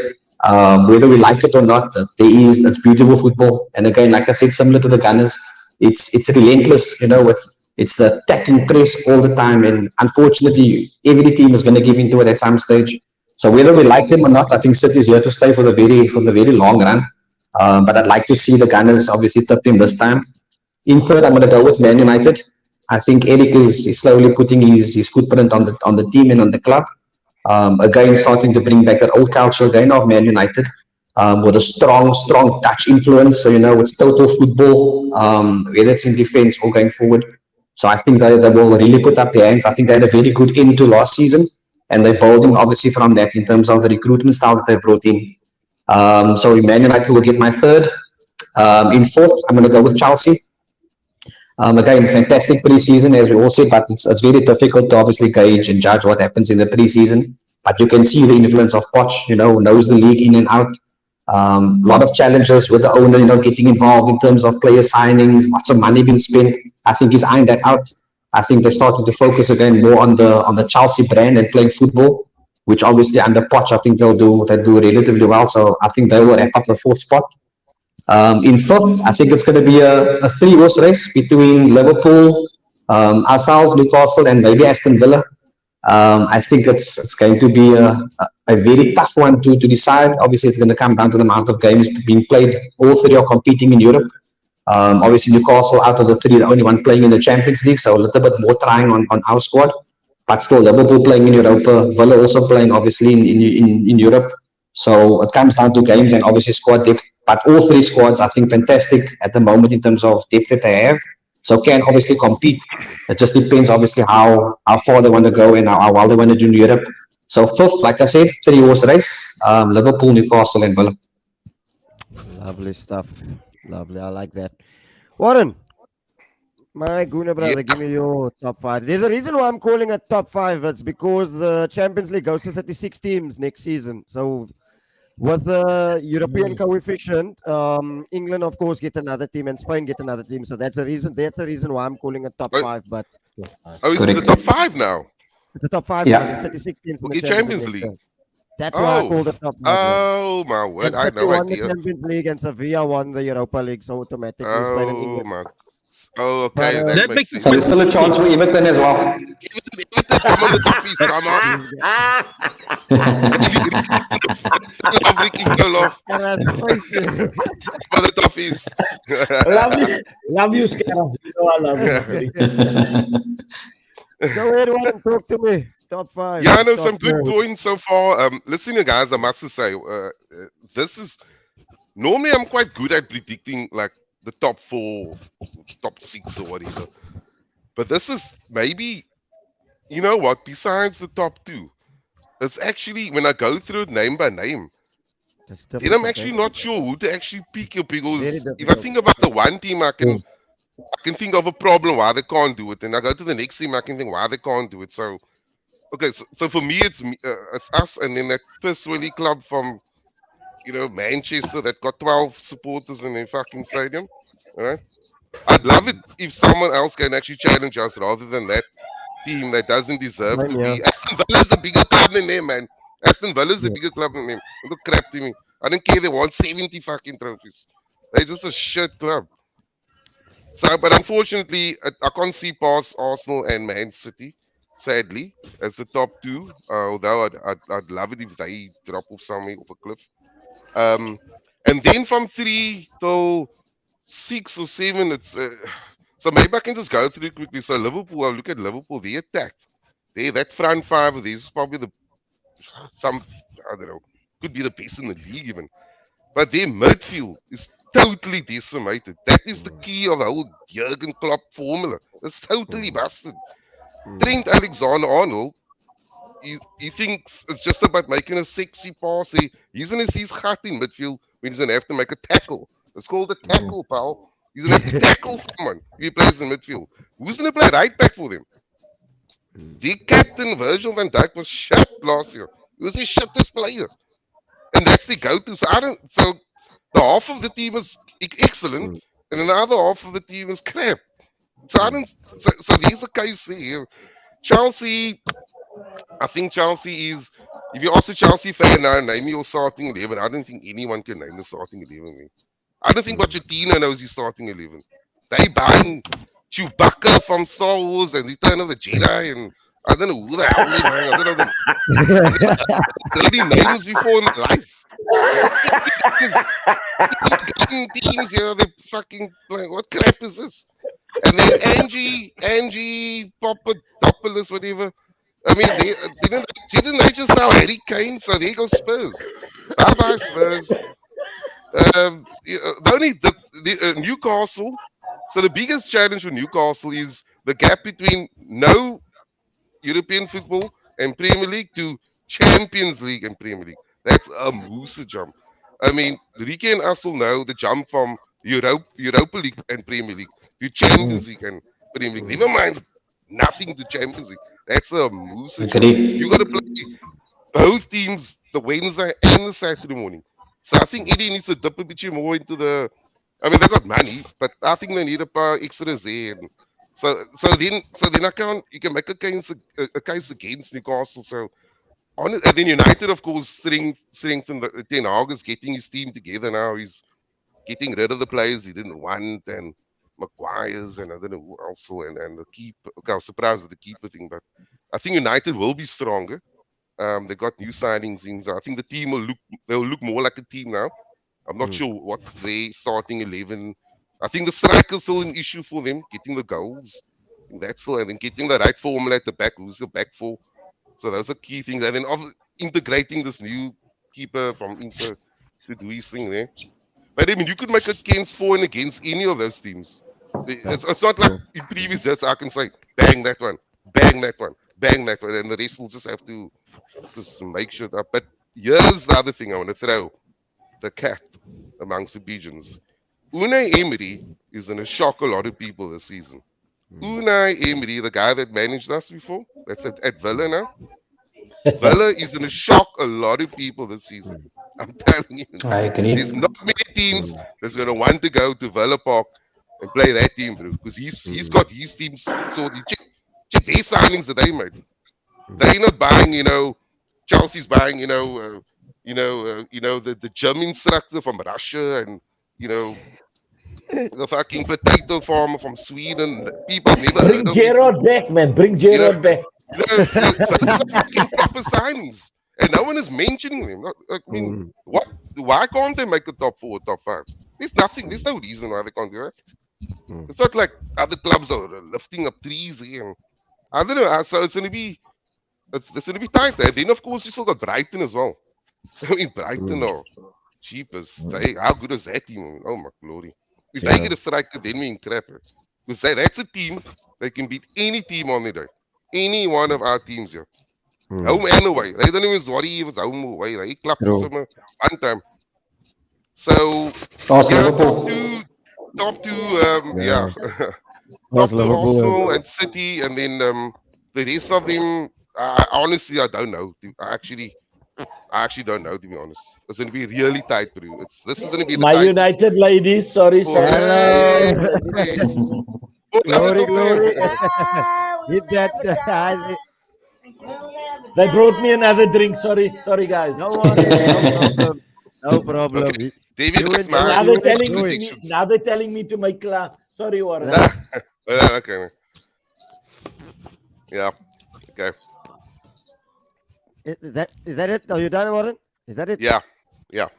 whether we like it or not, it's beautiful football. And again, like I said, similar to the Gunners, it's relentless. It's the attacking press all the time, and unfortunately, every team is going to give into it at some stage. So whether we like them or not, I think City is here to stay for the very long run. But I'd like to see the Gunners obviously tip them this time. In third, I'm going to go with Man United. I think Eric is slowly putting his footprint on the team and on the club. Again, starting to bring back that old culture again of Man United, with a strong touch influence. So, it's total football, whether it's in defense or going forward. So I think they will really put up their hands. I think they had a very good end to last season, and they're building obviously from that in terms of the recruitment style that they've brought in. So Man United will get my third. In fourth, I'm going to go with Chelsea. Again, fantastic preseason, as we all said, but it's very difficult to obviously gauge and judge what happens in the preseason. But you can see the influence of Poch, knows the league in and out. A lot of challenges with the owner, getting involved in terms of player signings, lots of money being spent. I think he's ironed that out. I think they're starting to focus again more on the Chelsea brand and playing football, which obviously under Poch, I think they'll do relatively well. So I think they will wrap up the fourth spot. In fifth, I think it's going to be a three-horse race between Liverpool, ourselves, Newcastle, and maybe Aston Villa. I think it's going to be a very tough one to decide. Obviously, it's going to come down to the amount of games being played. All three are competing in Europe. Obviously, Newcastle, out of the three, the only one playing in the Champions League, so a little bit more trying on our squad. But still, Liverpool playing in Europa, Villa also playing obviously in Europe. So it comes down to games and obviously squad depth. But all three squads, I think, fantastic at the moment in terms of depth that they have. So can obviously compete. It just depends, obviously, how far they want to go and how well they want to do in Europe. So fifth, like I said, three-horse race: Liverpool, Newcastle, and Villa. Lovely stuff. Lovely. I like that. Warren, my Guna brother, give me your top five. There's a reason why I'm calling it top five. It's because the Champions League goes to 36 teams next season. So with the European coefficient, England, of course, get another team and Spain get another team. So that's the reason. That's the reason why I'm calling it top But- five. But Oh, it's in the top five now. the top five, Yeah. now, there's 36 teams in the Okay, Champions Champions League. League. That's why I Oh. called it top five. Oh my word! And I had City no won the idea. Champions League and Sevilla won the Europa League. So automatically Spain and Oh England. my. Oh, But, okay, that That makes makes So sense. there's still a chance for Everton as well. Come on, the toughies, come on. Love Ricky Love and that's crazy. for the toughies. Love you, Scarab. You know I love you. Go ahead, Warren, talk to me. Top five. Yeah, I know top some good four. points so far. Listen, you guys, I must say, this is normally I'm quite good at predicting like the top four, top six, or whatever. But this is maybe, you know what? Besides the top two, it's actually when I go through it name by name, That's then I'm difficult, actually eh? not sure who to actually pick here because Very if I difficult. think about the one team, I can think of a problem why they can't do it, and I go to the next team, I can think why they can't do it. So okay, so for me, it's us, and then that Pisswilly club from Manchester that got 12 supporters in their fucking stadium. All right, I'd love it if someone else can actually challenge us rather than that team that doesn't deserve Same to here. be. Aston Villa's a bigger club than them, man. Aston Villa's a bigger club than them. Look crap to me. I don't care. They won 70 fucking trophies. They're just a shit club. So, but unfortunately, I can't see past Arsenal and Man City, sadly, as the top two. Although I'd love it if they drop off somewhere off a cliff. Um, and then from 3 till 6 or 7, it's so maybe I can just go through quickly. So Liverpool, I look at Liverpool, they attack. They that front five of these is probably the some I don't know, could be the best in the league even. But their midfield is totally decimated. That is the key of the whole Jurgen Klopp formula. It's totally busted. Trent Alexander-Arnold, he thinks it's just about making a sexy pass. He's in his cut in midfield when he's going to have to make a tackle. It's called a tackle, pal. He's going to have to tackle someone if he plays in midfield. Who's going to play right back for them? The captain, Virgil van Dijk, was shit last year. He was the shittest player. And that's the go-to. So the half of the team is excellent, and then the other half of the team is crap. So I don't. So there's a case there. Chelsea, I think Chelsea is. If you ask a Chelsea fan now, name your starting 11. I don't think anyone can name the starting 11. Man. I don't think Pochettino knows his starting 11. They buying Chewbacca from Star Wars and Return of the Jedi, and I don't know who the hell they buying. I don't know the bloody names before in my life. Teams here, they fucking playing. What crap is this? And then Angie, Papadopoulos, whatever. I mean, didn't they just sell Harry Kane? So there goes Spurs. Bye bye Spurs. Newcastle. So the biggest challenge for Newcastle is the gap between no European football and Premier League to Champions League and Premier League. That's a moose jump. I mean, Ricky and us will know the jump from Europa League and Premier League to Champions League and Premier League. Never mind nothing to Champions League. That's a moose jump. Agree. You got to play both teams the Wednesday and the Saturday morning. So I think Eddie needs to dip a bit more into the. I mean, they got money, but I think they need a paar extras there. And so then I can't. You can make a case against Newcastle. So and then United, of course, strengthened. Ten Hag is getting his team together now. He's getting rid of the players he didn't want, and Maguire's, and I don't know who else, and the keeper. Okay, I was surprised at the keeper thing, but I think United will be stronger. They got new signings in, so I think the team they'll look more like a team now. I'm not sure what they starting 11. I think the striker's still an issue for them, getting the goals. That's still, and then getting the right formula at the back. Who's the back for? So those are key things. And then integrating this new keeper from Inter to do his thing there. But I mean, you could make a case for and against any of those teams. It's not like in previous years I can say, bang that one, bang that one, bang that one, and the rest will just have to just make sure that. But here's the other thing I want to throw the cat amongst the pigeons. Unai Emery is going to shock a lot of people this season. Unai Emery, the guy that managed us before, that's at Villa now. Villa is going to shock a lot of people this season. I'm telling you. I agree. There's not many teams that's going to want to go to Villa Park and play that team through because he's got his teams sorted. Check their signings that they made. They're not buying, Chelsea's buying, the gym instructor from Russia and, the fucking potato farmer from Sweden. People have never heard Bring of Gerard back, man. Bring Gerard back. those are fucking proper signings. And no one is mentioning them. I mean, what? Why can't they make a top 4, top 5? There's nothing. There's no reason why they can't do that. It's not like other clubs are lifting up trees here. I don't know. So it's going to be tight there. Then of course you still got Brighton as well. I mean, Brighton are cheapest. How good is that team? Oh my glory! If they get a striker, then we in crap. Because that's a team that can beat any team on the day. Any one of our teams here. Home and away. They don't even worry if it's home or away. They clap some one time. So top two, top two Arsenal and City, and then the rest of them. Honestly, I don't know. I actually don't know, to be honest. It's going to be really tight, bro. This is going to be the My tightest. United ladies, sorry. Hello. Glory. Ah, Hit that. They brought me another drink. Sorry, guys. No worries. No problem. No problem. Okay. David, You that's enjoy, mine. Now you they're telling enjoy. me. Now they're telling me to make clap. Sorry, Warren. Okay. Yeah. Okay. Is that it? Are you done, Warren? Is that it? Yeah. Yeah.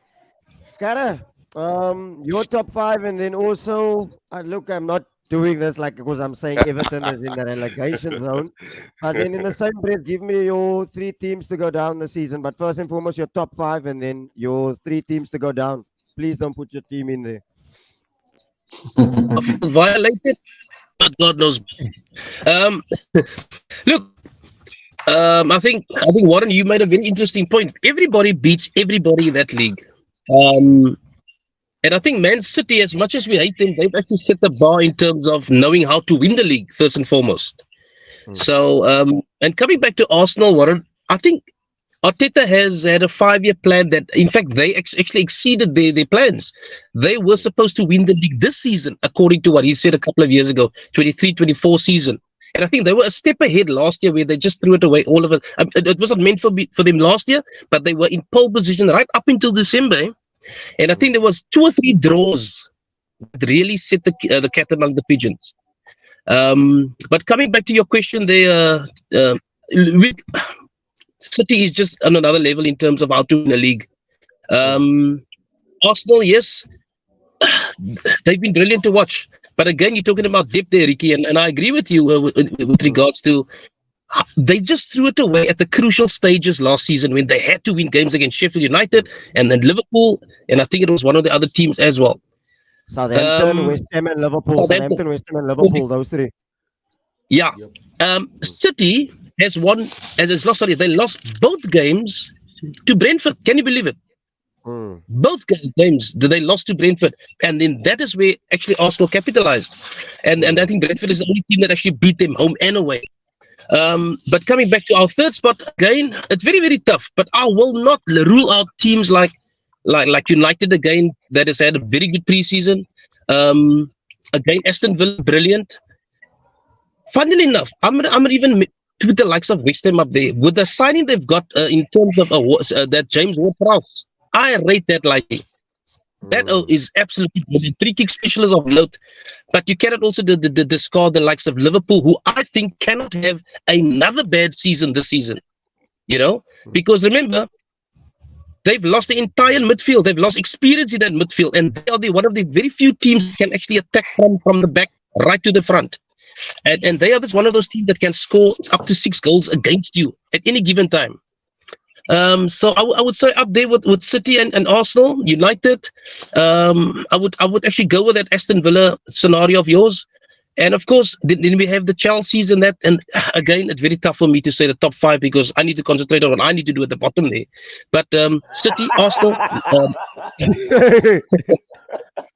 Scara, your top five, and then also, look, I'm not doing this like because I'm saying Everton is in the relegation zone, but then in the same breath, give me your three teams to go down the season. But first and foremost, your top five, and then your three teams to go down. Please don't put your team in there. I feel violated, but God knows. Um, look, I think Warren, you made a very interesting point. Everybody beats everybody in that league. And I think Man City, as much as we hate them, they've actually set the bar in terms of knowing how to win the league first and foremost. So, and coming back to Arsenal, Warren, I think Arteta has had a 5-year plan that, in fact, they actually exceeded their plans. They were supposed to win the league this season, according to what he said a couple of years ago, 23-24 season. And I think they were a step ahead last year where they just threw it away, all of it. It wasn't meant for them last year, but they were in pole position right up until December. And I think there was 2 or 3 draws that really set the cat among the pigeons. But coming back to your question there, City is just on another level in terms of how to win a league. Arsenal, yes, they've been brilliant to watch. But again, you're talking about depth there, Ricky, and I agree with you with regards to they just threw it away at the crucial stages last season when they had to win games against Sheffield United and then Liverpool, and I think it was one of the other teams as well. Southampton, West Ham, and Liverpool. Southampton, West Ham, and Liverpool. Those three. Yeah. City has won, they lost both games to Brentford. Can you believe it? Both games they lost to Brentford, and then that is where actually Arsenal capitalized, and I think Brentford is the only team that actually beat them home and away. But coming back to our third spot again, it's very, very tough. But I will not rule out teams like United again that has had a very good preseason. Again, Aston Villa, brilliant. Funnily enough, I'm gonna even put the likes of West Ham up there with the signing they've got in terms of that James Ward-Prowse. I rate that lightly. That is absolutely brilliant. Free kick specialist of note. But you cannot also discard the likes of Liverpool, who I think cannot have another bad season this season. You know? Because remember, they've lost the entire midfield. They've lost experience in that midfield. And they are one of the very few teams who can actually attack from the back right to the front. And they are just one of those teams that can score up to 6 goals against you at any given time. So I would say up there with City and Arsenal, United. I would actually go with that Aston Villa scenario of yours, and of course then we have the Chelseas and that. And again, it's very tough for me to say the top 5 because I need to concentrate on what I need to do at the bottom there. But City, Arsenal,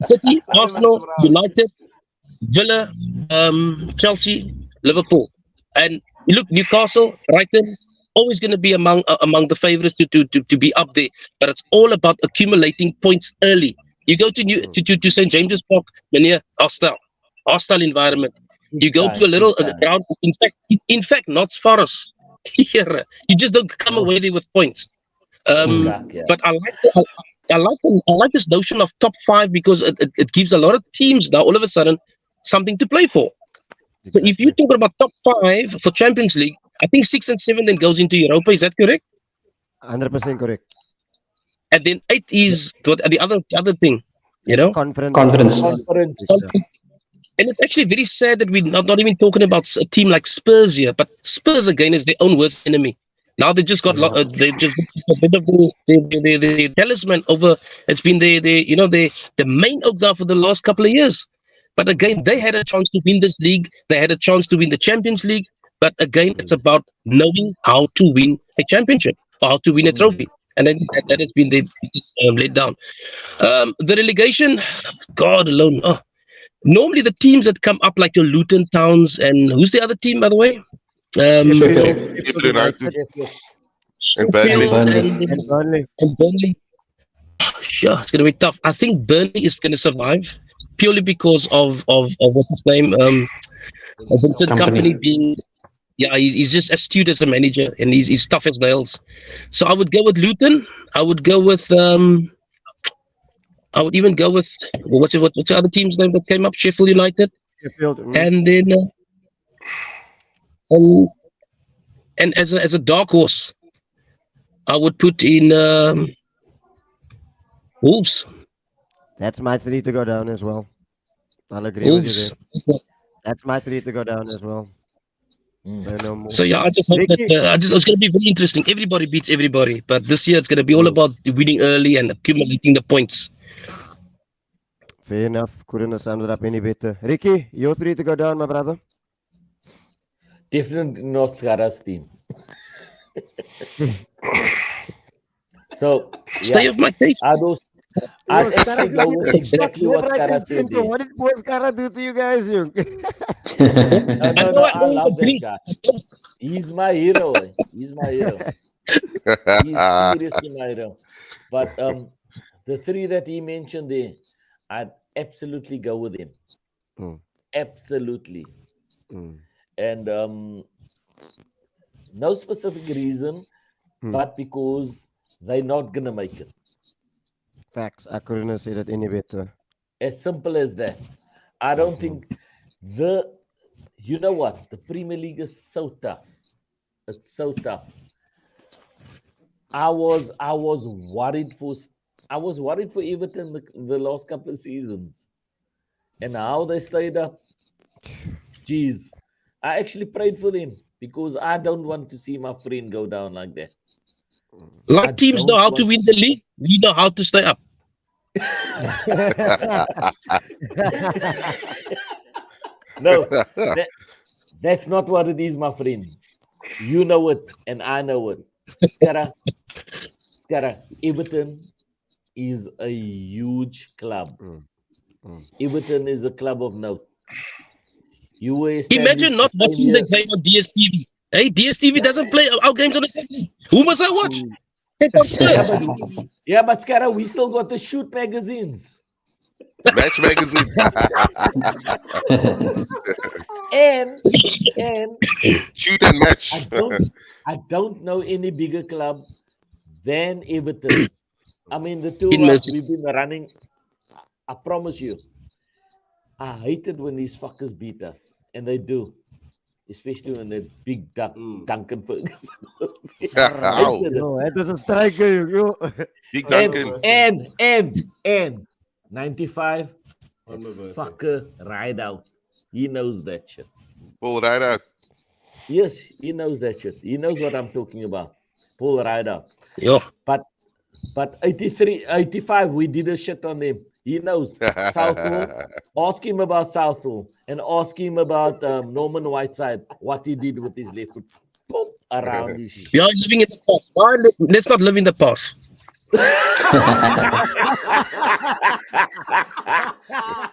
City, Arsenal, United, Villa, Chelsea, Liverpool, and look, Newcastle, Brighton. Always going to be among the favorites to be up there, but it's all about accumulating points early. You go to St James's Park, near hostile environment. You go to a little ground. In fact, not Forest. Here, you just don't come away there with points. But I like this notion of top 5 because it gives a lot of teams now all of a sudden something to play for. So if you talk about top 5 for Champions League, I think 6 and 7 then goes into Europa. Is that correct? 100% correct. And then 8 is the other thing, you know? Conference. And it's actually very sad that we're not even talking about a team like Spurs here. But Spurs again is their own worst enemy. Now they just got they just a bit of the talisman over. It's been the main oak now for the last couple of years. But again, they had a chance to win this league. They had a chance to win the Champions League. But again, it's about knowing how to win a championship or how to win a trophy. And then that has been laid down. The relegation, God alone. Normally the teams that come up like your Luton Towns and who's the other team, by the way? Sheffield United and Burnley. And Burnley. Sure, it's going to be tough. I think Burnley is going to survive purely because of what's his name? Vincent Kompany being Yeah, he's just astute as a manager, and he's tough as nails. So I would go with Luton. I would go with I would even go with what's the other team's name that came up? Sheffield United, Sheffield. and then um, and as a dark horse, I would put in Wolves. That's my three to go down as well. I'll agree with you Wolves. there. That's my three to go down as well. So no more. So yeah, I just hope Ricky? that it's going to be very interesting. Everybody beats everybody, but this year it's going to be all about winning early and accumulating the points. Fair enough. Couldn't have summed it up any better. Ricky, your three to go down, my brother. Definitely not Skara's team. So Stay off my case. are those? Yo, I'd actually go with exactly what Skara said. there. What did poor Skara do to you guys, you? No, I don't love that agree. guy. He's my hero. He's my hero. He's seriously my hero. But the three that he mentioned there, I'd absolutely go with him. Mm. Absolutely. Mm. And no specific reason, but because they're not gonna make it. Facts. I couldn't have said it any better. As simple as that. I don't think you know what? The Premier League is so tough. It's so tough. I was worried for Everton the last couple of seasons. And how they stayed up. Jeez. I actually prayed for them because I don't want to see my friend go down like that. A lot of teams know how to win the league. We know how to stay up. No, that's not what it is, my friend. You know it, and I know it. Skara, Everton is a huge club. Everton is a club of note. You were Imagine not established the watching same the year- game on DSTV. Hey, DSTV doesn't play our games on the Saturday. Who must I watch? Hey, Yeah, but Skara, we still got the shoot magazines. Match magazine. And Shoot and match. I don't know any bigger club than Everton. I mean, the two In of us, Merseyside. we've been running. I promise you. I hate it when these fuckers beat us, and they do, especially when they're big Duncan Ferguson. Ow. Yo, that was a striker, you. Big Duncan. And 95 fucker ride out. He knows that shit. Pull right out. Yes, he knows that shit. He knows what I'm talking about. Pull right out. Yo, But 83, 85, we did a shit on him. He knows. Southall. Ask him about Southall and ask him about Norman Whiteside, what he did with his left foot. Boom, around his shit. we are living in the past. Why let's not live in the past.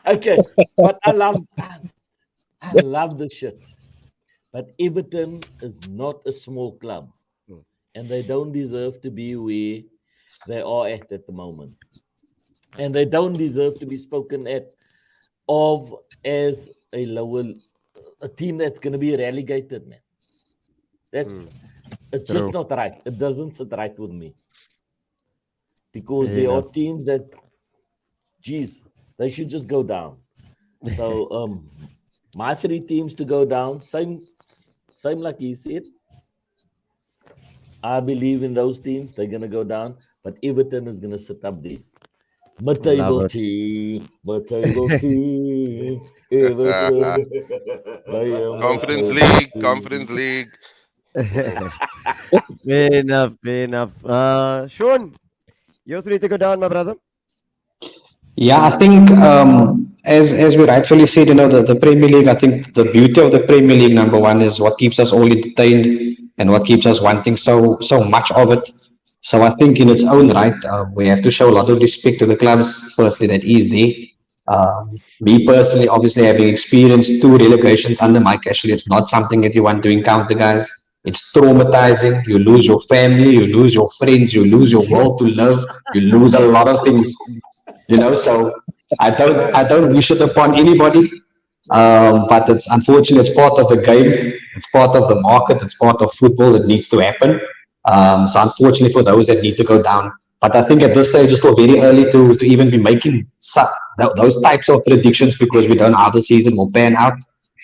Okay, but I love the shit. But Everton is not a small club, and they don't deserve to be where they are at the moment, and they don't deserve to be spoken of as a team that's going to be relegated, man. It's just not right. It doesn't sit right with me. Because there are teams that, geez, they should just go down. So my three teams to go down, same like he said. I believe in those teams. They're gonna go down, but Everton is gonna sit up there. Mid-table team, Everton. Conference League. Fair enough. Sean, you're three to go down, my brother. Yeah, I think as we rightfully said, the Premier League, I think the beauty of the Premier League, number one, is what keeps us all entertained and what keeps us wanting so much of it. So I think in its own right, we have to show a lot of respect to the clubs, firstly, that is there. Me personally, obviously having experienced 2 relegations under Mike Ashley, it's not something that you want to encounter, guys. It's traumatizing. You lose your family, you lose your friends, you lose your world to live, you lose a lot of things. So I don't wish it upon anybody. But it's unfortunate. It's part of the game. It's part of the market. It's part of football that needs to happen. So unfortunately for those that need to go down. But I think at this stage it's still very early to even be making those types of predictions because we don't know how the season will pan out.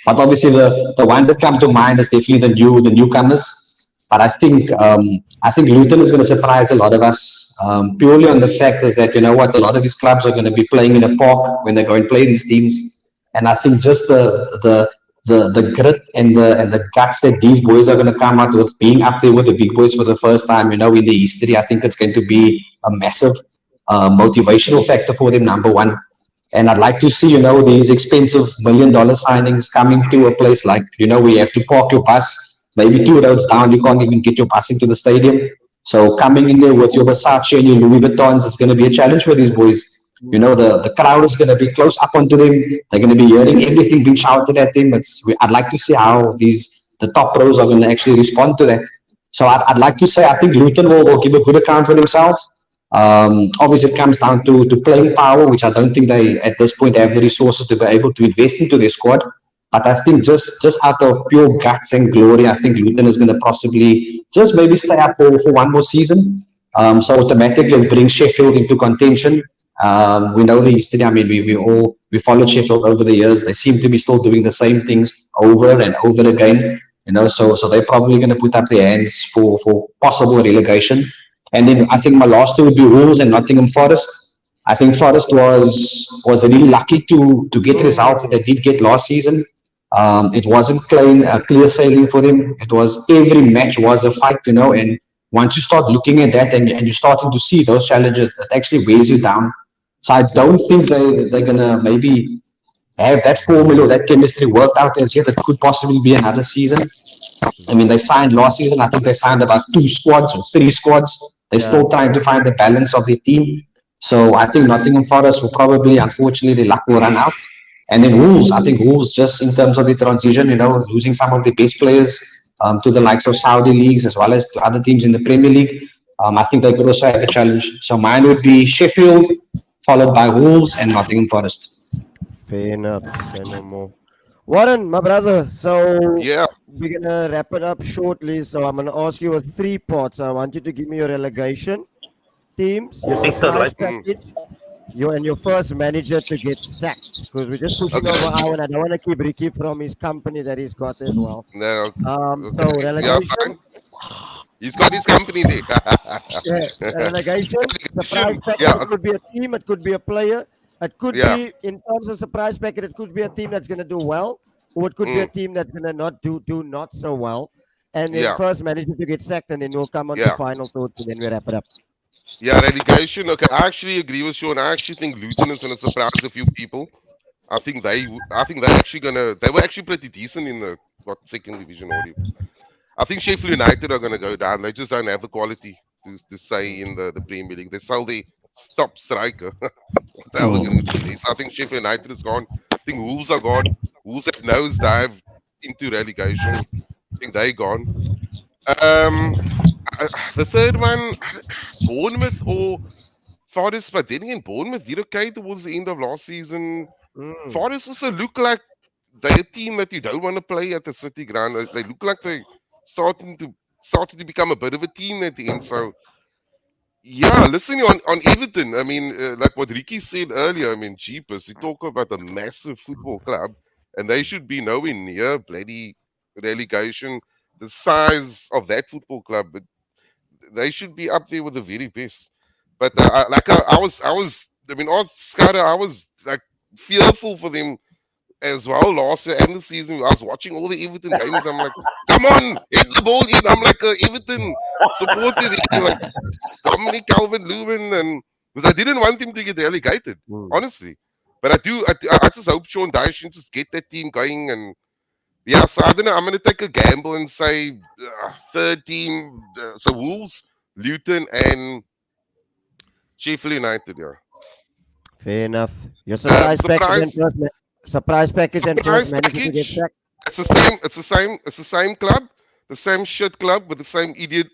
But obviously the ones that come to mind is definitely the newcomers. But I think Luton is going to surprise a lot of us purely on the fact is that you know what, a lot of these clubs are going to be playing in a park when they go and play these teams, and I think just the grit and the guts that these boys are going to come out with, being up there with the big boys for the first time, you know, in the history, I think it's going to be a massive motivational factor for them. Number one. And I'd like to see, you know, these expensive $1 million signings coming to a place like, you know, where you have to park your bus, maybe 2 roads down, you can't even get your bus into the stadium. So coming in there with your Versace and your Louis Vuittons, it's going to be a challenge for these boys. You know, the crowd is going to be close up onto them. They're going to be hearing everything being shouted at them. I'd like to see how the top pros are going to actually respond to that. So I'd like to say I think Luton will give a good account for themselves. Obviously, it comes down to playing power, which I don't think they at this point have the resources to be able to invest into their squad. But I think just out of pure guts and glory, I think Luton is going to possibly just maybe stay up for one more season. So automatically bring Sheffield into contention. We know the history. I mean, we followed Sheffield over the years. They seem to be still doing the same things over and over again. You know, so they're probably going to put up their hands for possible relegation. And then I think my last two would be Wolves and Nottingham Forest. I think Forest was really lucky to get results that they did get last season. It wasn't clear sailing for them. It was every match was a fight, you know. And once you start looking at that and you're starting to see those challenges, that actually weighs you down. So I don't think they're gonna maybe have that formula or that chemistry worked out as yet. It could possibly be another season. I mean, they signed last season. I think they signed about 2 squads or 3 squads. They're still trying to find the balance of the team. So I think Nottingham Forest will probably, unfortunately, the luck will run out. And then Wolves, I think Wolves, just in terms of the transition, you know, losing some of the best players to the likes of Saudi leagues as well as to other teams in the Premier League, I think they could also have a challenge. So mine would be Sheffield, followed by Wolves and Nottingham Forest. Fair enough. Say no more. Warren, my brother. So Yeah. we're gonna wrap it up shortly. So I'm gonna ask you a three parts. I want you to give me your relegation teams, your surprise Mm. package, your first manager to get sacked. Because we're just pushing Okay. over hour, and I don't want to keep Ricky from his company that he's got as well. No. So Okay. Yeah, relegation, fine. He's got his company there. yeah, relegation, surprise package. Yeah. It could be a team, it could be a player, it could Yeah. be in terms of surprise package. It could be a team that's gonna do well, or it could be a Mm. team that's gonna not do not so well. And then Yeah. first manager to get sacked, and then we'll come on to Yeah. final thoughts, and then we wrap it up. Yeah. Relegation. Okay. I actually agree with Sean. I actually think Luton is going to surprise a few people. I think they're actually gonna. They were actually pretty decent in the second division already. I think Sheffield United are gonna go down. They just don't have the quality to say in the Premier League. They sell the top striker. What the hell are they gonna do this? I think Sheffield United is gone. I think Wolves are gone. Wolves have nosedive into relegation. I think they're gone. Um, the third one, Bournemouth or Forest, but then again, Bournemouth did okay towards the end of last season. Mm. Forest also look like they're a team that you don't want to play at the City Ground. They look like they starting to become a bit of a team at the end. So yeah, listening on Everton, I mean, like what Ricky said earlier, I mean, jeepers, you talk about a massive football club, and they should be nowhere near bloody relegation. The size of that football club, but they should be up there with the very best. But I mean, I was like fearful for them as well last year and the season. I was watching all the Everton games. I'm like, come on, hit the ball in. I'm like a Everton supporter, like Dominic Calvin Lewin, and because I didn't want him to get relegated, honestly. But I just hope Sean Dyche can just get that team going. And yeah, so I don't know. I'm going to take a gamble and say third team. So Wolves, Luton, and Sheffield United. Yeah, Fair enough. Your surprise package and surprise, first surprise package and first surprise manager to get package. sacked. It's the same. It's the same club, the same shit club with the same idiot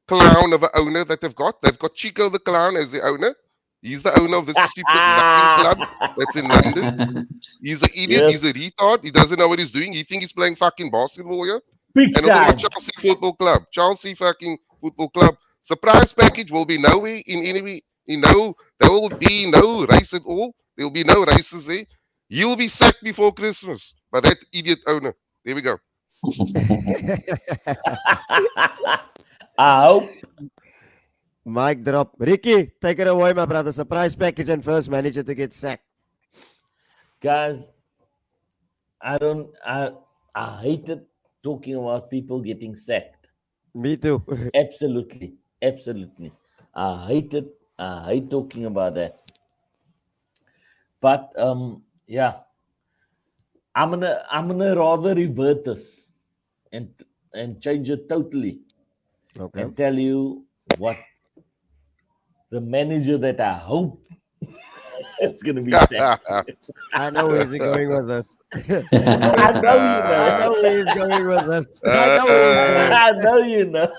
clown of an owner that they've got. They've got Chico the clown as the owner. He's the owner of this stupid nothing club that's in London. He's an idiot. Yes. He's a retard. He doesn't know what he's doing. He thinks he's playing fucking basketball here. Big And look at time. Chelsea Football Club. Chelsea fucking Football Club. Surprise package will be nowhere in any. There will be no race at all. There will be no races there. You'll be sacked before Christmas by that idiot owner. There we go. I hope. Mic drop. Ricky, take it away, my brother. Surprise package and first manager to get sacked. Guys, I hated talking about people getting sacked. Me too. Absolutely. Absolutely. I hate talking about that. But yeah, I'm gonna rather revert this and change it totally Okay. and tell you what the manager that I hope is gonna be sacked. I know where he's going with this. I know you know. I know where he's going with this. I know where I know you know.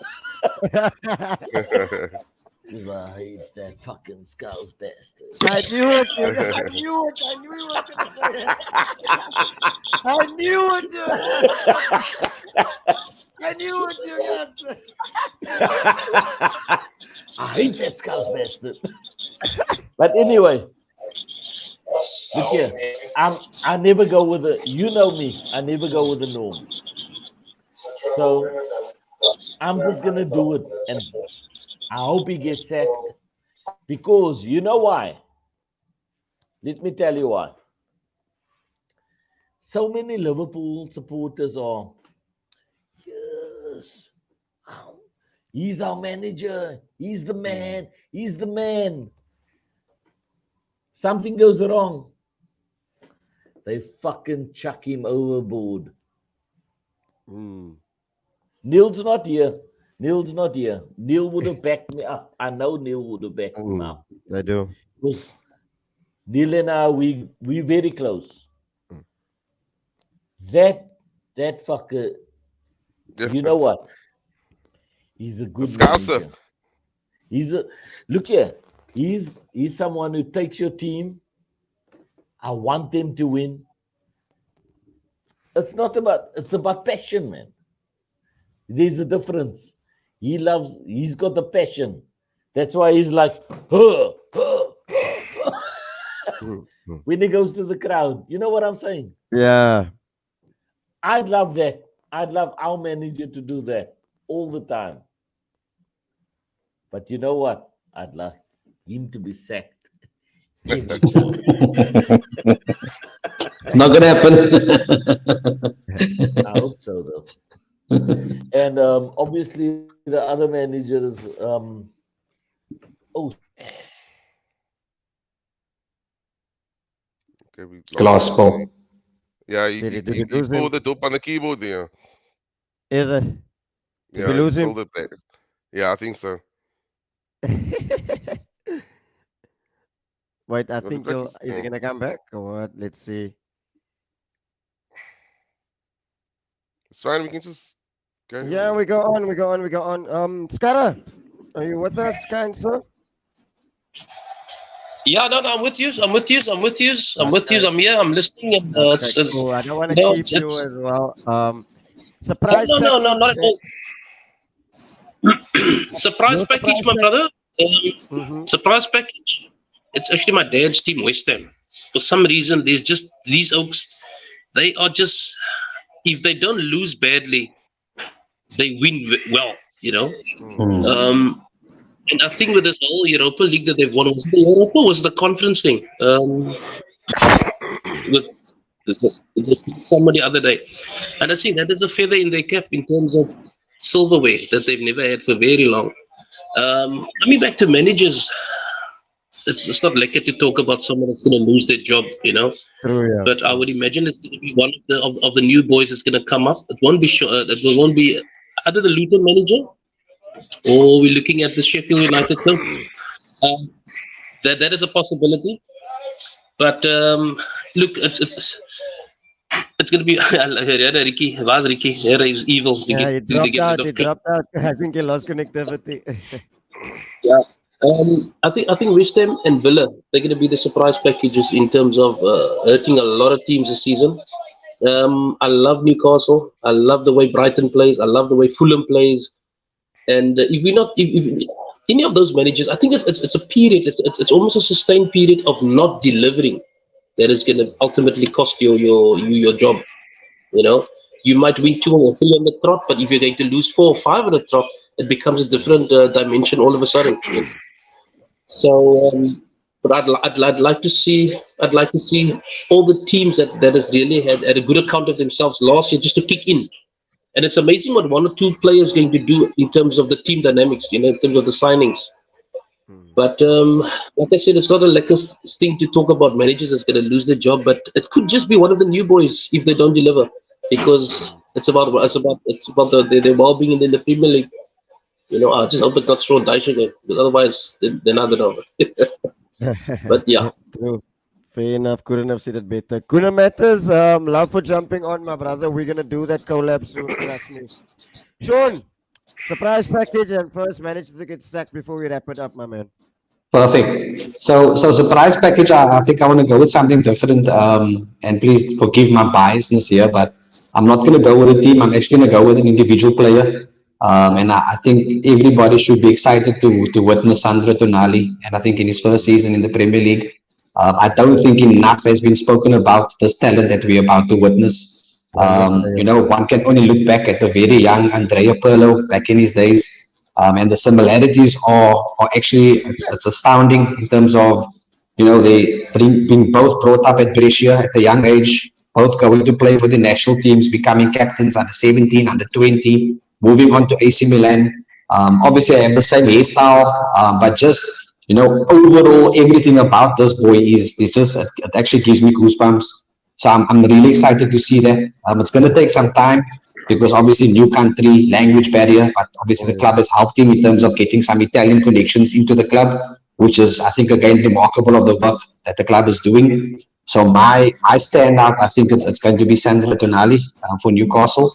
he's going. Because I hate that fucking Scouse bastard. I knew it, dude. I knew it. I knew you were going to say it. I knew it, dude. I knew it, dude. Yes. I hate that Scouse bastard. But anyway, look here. I never go with the. You know me. I never go with the norm. So I'm just gonna do it, and I hope he gets sacked because you know why. Let me tell you why. So many Liverpool supporters are, yes, he's our manager, he's the man, he's the man. Something goes wrong, they fucking chuck him overboard. Mm. Neil's not here. Neil's not here. Neil would have backed me up. I know Neil would have backed me up. I do. Because Neil and I, we very close. That fucker, you know what? He's a good Scouser. manager. He's a look here. He's someone who takes your team. I want them to win. It's about passion, man. There's a difference. He's got the passion. That's why he's like, huh, huh, huh. When he goes to the crowd. You know what I'm saying? Yeah. I'd love that. I'd love our manager to do that all the time. But you know what? I'd like him to be sacked. It's not gonna happen. I hope so, though. And obviously, the other managers. Okay, we lost Gospel. him. Yeah, he Did he lose him? pulled it up on the keyboard there. Is it? Did Yeah, we he lose him? pulled it back. Yeah, I think so. Wait, I What think the fuck he'll, is- is he gonna come back or what? Let's see. It's fine. We can just go. Yeah, we go on. Skara, are you with us, kind sir? Yeah, no, I'm with you. I'm with you. I'm here. I'm listening. And, Okay, cool. I don't want to no, keep you it's- as well. Surprise no, package. not at all. Surprise No package, surprise my brother. Mhm. Surprise package. It's actually my dad's team, West Ham. For some reason, there's just these oaks. They are just, if they don't lose badly, they win well. You know. And I think with this whole Europa League that they've won, was the Europa was the conference thing. With somebody the other day, and I think that is a feather in their cap in terms of silverware that they've never had for very long. Coming back to managers, it's not like to talk about someone that's going to lose their job, you know. True, yeah. But I would imagine it's going to be one of the new boys that's going to come up. It won't be sure. It won't be either the Luton manager, or we're looking at the Sheffield United coach. That is a possibility. But look, it's going to be Ricky. Where's Ricky? Here is evil. Yeah, he dropped out. I think he lost connectivity. Yeah. I think West Ham and Villa, they're going to be the surprise packages in terms of hurting a lot of teams this season. I love Newcastle. I love the way Brighton plays. I love the way Fulham plays. And if we're not, if any of those managers, I think it's a period. It's almost a sustained period of not delivering that is going to ultimately cost your job. You know, you might win 2 or 3 on the trot, but if you're going to lose 4 or 5 on the trot, it becomes a different dimension all of a sudden. So, but I'd like to see all the teams that has really had a good account of themselves last year just to kick in. And it's amazing what 1 or 2 players going to do in terms of the team dynamics, in terms of the signings. But like I said, it's not a lack of thing to talk about managers that's going to lose their job, but it could just be one of the new boys if they don't deliver, because it's about their well-being in the Premier League. I just hope it's not Sean Dyche again, because otherwise they're not gonna. But yeah, True. Fair enough. Couldn't have said it better. Kuna Matters, love for jumping on, my brother. We're gonna do that collab soon. Trust me. Sean, surprise package and first managed to get sacked before we wrap it up, my man. Perfect. So surprise package. I think I want to go with something different. And please forgive my biasness here, but I'm not going to go with a team. I'm actually going to go with an individual player. And I think everybody should be excited to witness Sandro Tonali. And I think in his first season in the Premier League, I don't think enough has been spoken about this talent that we're about to witness. Brilliant player. One can only look back at the very young Andrea Pirlo back in his days. And the similarities are actually it's astounding in terms of they being both brought up at Brescia at a young age, both going to play for the national teams, becoming captains under 17, under 20, moving on to AC Milan. Obviously, I have the same hairstyle, but just overall, everything about this boy is just it actually gives me goosebumps. So I'm really excited to see that. It's going to take some time because obviously new country, language barrier, but obviously the club has helped him in terms of getting some Italian connections into the club, which is I think again remarkable of the work that the club is doing. So my standout, I think it's going to be Sandro Tonali for Newcastle.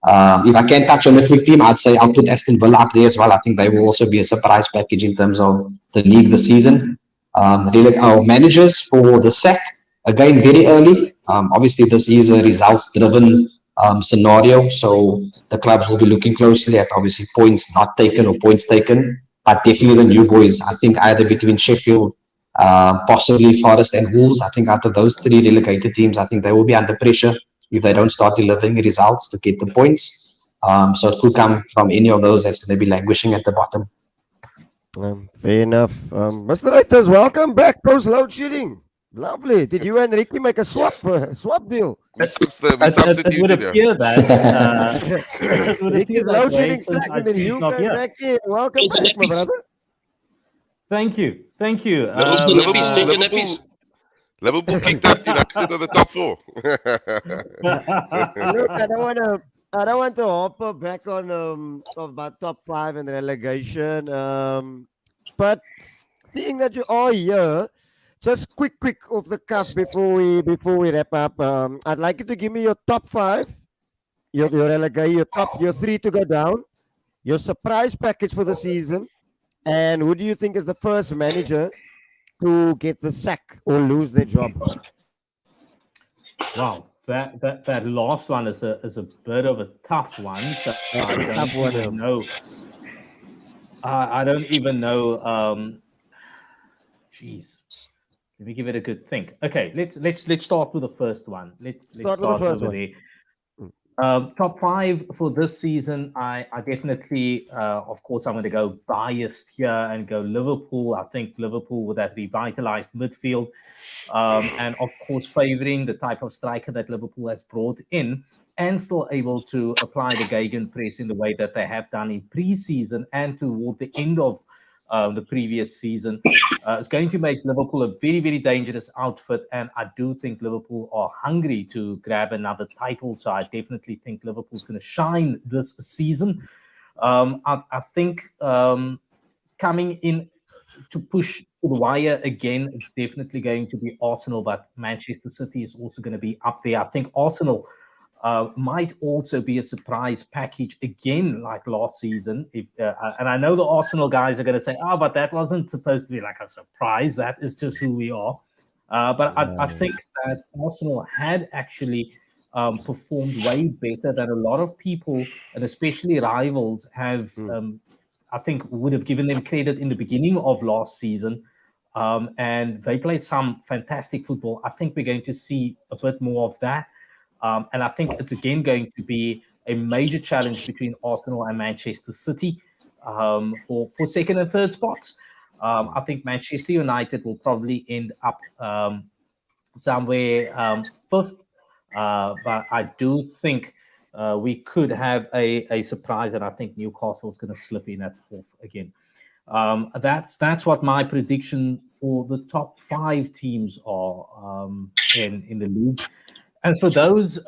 If I can touch on a quick team, I'd say I'll put Aston Villa up there as well. I think they will also be a surprise package in terms of the league this season. Our managers for the sack, again, very early. Obviously, this is a results-driven scenario, so the clubs will be looking closely at obviously points not taken or points taken, but definitely the new boys. I think either between Sheffield, possibly Forest and Wolves. I think out of those 3 relegated teams, I think they will be under pressure if they don't start delivering results to get the points. So it could come from any of those that's going to be languishing at the bottom. Fair enough. Mr. Writers, welcome back post load shedding. Lovely. Did you and Ricky make a swap deal? We It would substituted here. appear that. It would Ricky's appear load that way shedding since stuck I and then see he's you not came here. back in. Welcome back, my brother. Thank you. Thank you. Liverpool kicked out United to the top 4. Look, I don't want to hop back on about top 5 and relegation. But seeing that you are here, just quick off the cuff before we wrap up. I'd like you to give me your top 5, your relegation, your 3 to go down, your surprise package for the season, and who do you think is the first manager to get the sack or lose their job? Wow, that last one is a bit of a tough one. So I don't Tough one, even know. I don't even know. Jeez, let me give it a good think. Okay, let's start with the first one. Let's Start start with the first over one. there. Top 5 for this season. I definitely, of course, I'm going to go biased here and go Liverpool. I think Liverpool with that revitalized midfield, and of course, favouring the type of striker that Liverpool has brought in, and still able to apply the gegenpress in the way that they have done in pre-season and toward the end of the previous season. It's going to make Liverpool a very, very dangerous outfit. And I do think Liverpool are hungry to grab another title. So I definitely think Liverpool's going to shine this season. I think coming in to push to the wire again, it's definitely going to be Arsenal, but Manchester City is also going to be up there. I think Arsenal might also be a surprise package again, like last season. If and I know the Arsenal guys are going to say, "Oh, but that wasn't supposed to be like a surprise. That is just who we are." But I think that Arsenal had actually performed way better than a lot of people, and especially rivals, have. I think would have given them credit in the beginning of last season. And they played some fantastic football. I think we're going to see a bit more of that. And I think it's again going to be a major challenge between Arsenal and Manchester City for second and third spots. I think Manchester United will probably end up somewhere fifth. But I do think we could have a surprise, and I think Newcastle is going to slip in at fourth again. That's what my prediction for the top 5 teams are in the league. And for those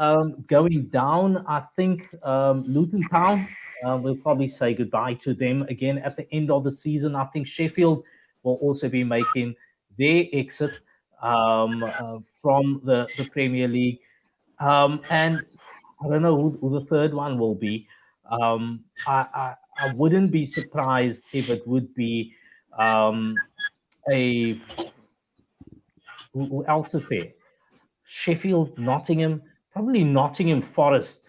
going down, I think Luton Town, we'll probably say goodbye to them again at the end of the season. I think Sheffield will also be making their exit from the Premier League. And I don't know who the third one will be. I wouldn't be surprised if it would be who else is there? Sheffield, Nottingham, probably Nottingham Forest.